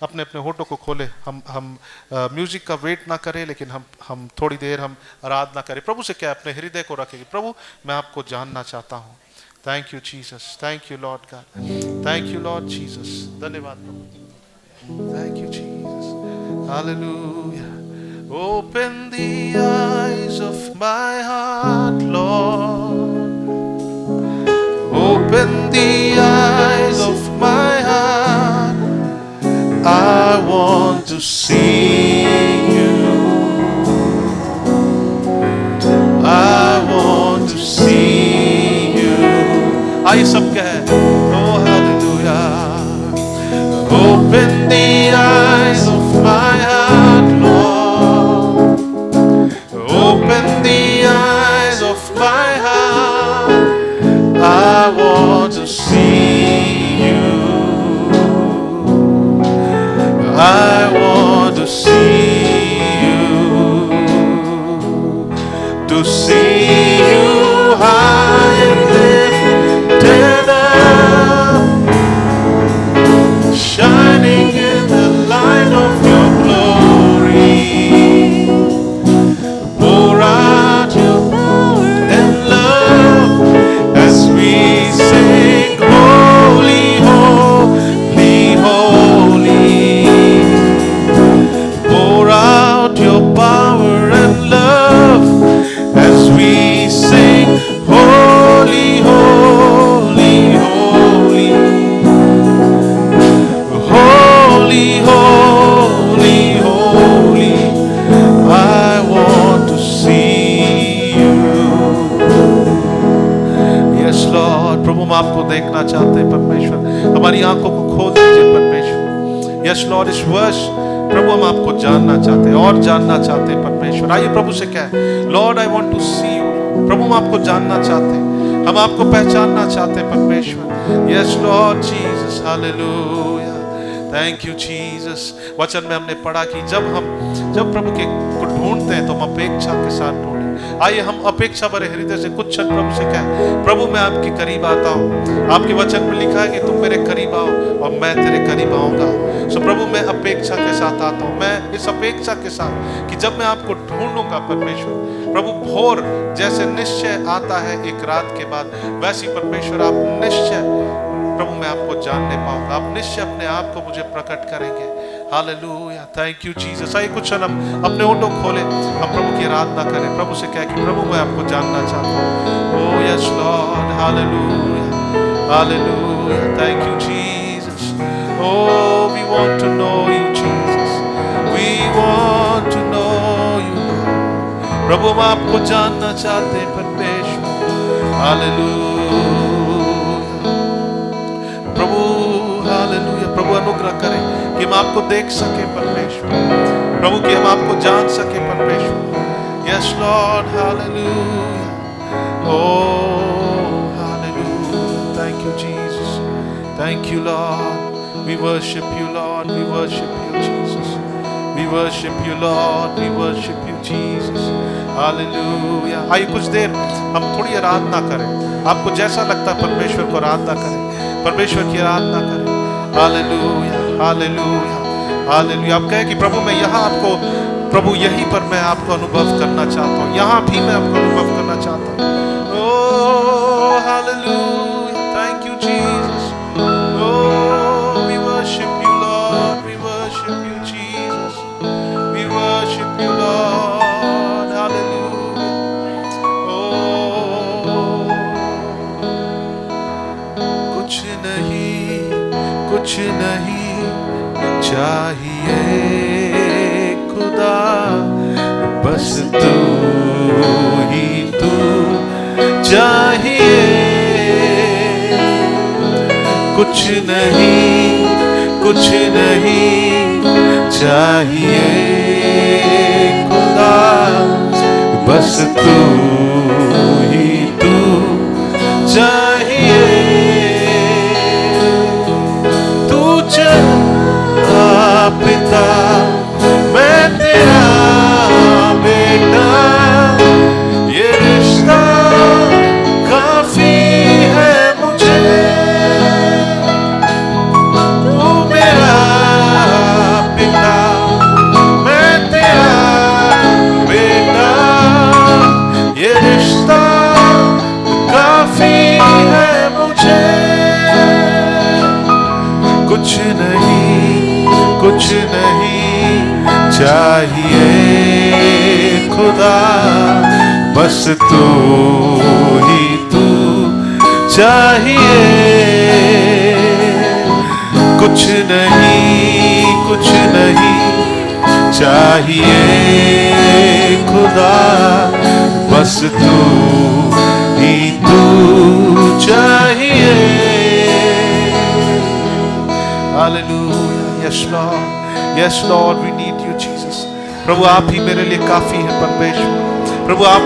S3: अपने होठों को खोले। हम म्यूजिक का वेट ना करें, लेकिन हम थोड़ी देर हम आराधना करें। प्रभु से क्या अपने हृदय को रखें कि प्रभु मैं आपको जानना चाहता हूँ। Thank you Jesus. Thank you Lord God. Thank you Lord Jesus. धन्यवाद प्रभु। Thank you Jesus. Hallelujah. Open the eyes of my heart Lord, open the eyes of my heart, I want to see you, I want to see you। आइए सब कहे, oh hallelujah। Open the eyes of my heart Lord, open the eyes of my heart, I want to see you, I want to see you, to see you high and lifted up, shining in the light of your glory. Pour out your power and love as we sing holy, holy, holy. Pour out your power and love as we sing holy, holy, holy. Holy, holy, holy. I want to see you. Yes Lord। प्रभु हम आपको देखना चाहते हैं परमेश्वर, हमारी आंखों को खोल दीजिए परमेश्वर। Yes Lord. इस वर्ष प्रभु हम आपको जानना चाहते हैं और जानना चाहते हैं परमेश्वर। आइए प्रभु से कहें, Lord I want to see you. प्रभु हम आपको जानना चाहते हैं, हम आपको पहचानना चाहते हैं परमेश्वर। Yes Lord Jesus. Hallelujah. Thank you Jesus. वचन में हमने पढ़ा कि जब प्रभु के को ढूंढते हैं तो हम अपेक्षा के साथ ढूंढें। आइए हम अपेक्षा भरे हृदय से कुछ क्षण प्रभु से कहें, प्रभु मैं आपके करीब आता हूँ। आपके वचन में लिखा है कि तुम मेरे करीब आओ और मैं तेरे करीब आऊंगा। सो प्रभु मैं अपेक्षा के साथ आता हूँ, मैं इस अपेक्षा के साथ कि जब मैं आपको ढूंढूंगा परमेश्वर, प्रभु भोर जैसे निश्चय आता है एक रात के बाद, वैसी परमेश्वर आप निश्चय प्रभु मैं आपको जानने पाऊंगा। आप निश्चय अपने आप को मुझे प्रकट करेंगे। Hallelujah, thank you Jesus. आइए कुछ क्षण हम अपने होठों खोले, हम प्रभु की आराधना करें, प्रभु से कह कि प्रभु मैं आपको जानना चाहता हूँ। Oh yes Lord, hallelujah, hallelujah, thank you Jesus. Oh we want to know you Jesus, we want to know you. प्रभु हम आपको जानना चाहते हैं परमेश्वर, हालेलुया। प्रभु हालेलुया, प्रभु अनुग्रह करें कि हम आपको देख सके परमेश्वर, प्रभु कि हम आपको जान सके परमेश्वर। Yes Lord, hallelujah, oh hallelujah, thank you Jesus, thank you Lord, we worship you Lord, we worship you Jesus, we worship you Lord, we worship you Jesus, hallelujah. आइए कुछ देर हम थोड़ी आराधना करें, आपको जैसा लगता है परमेश्वर को आराधना करें, परमेश्वर की आराधना करें। Hallelujah, hallelujah, hallelujah. आप कहें कि प्रभु मैं यहाँ आपको, प्रभु यहीं पर मैं आपको अनुभव करना चाहता हूँ, यहाँ भी मैं आपको अनुभव करना चाहता हूँ। Oh hallelujah, thank you Jesus. Oh we worship you Lord, we worship you Jesus, we worship you Lord, hallelujah. Oh कुछ नहीं, कुछ नहीं चाहिए खुदा, बस तू ही तू चाहिए। कुछ नहीं, कुछ नहीं चाहिए खुदा, बस तू ही तू चाहिए। तू चला पिता, मैं तेरा बेटा, ये रिश्ता काफी है मुझे। तू मेरा पिता, मैं तेरा बेटा, ये रिश्ता काफी है मुझे। कुछ नहीं, कुछ नहीं चाहिए खुदा, बस तू ही तू चाहिए। कुछ नहीं, कुछ नहीं चाहिए खुदा, बस तू ही तू चाहिए। Hallelujah, yes Lord, yes Lord, we need you Jesus. प्रभु आप ही मेरे लिए काफी है परमेश्वर, प्रभु आप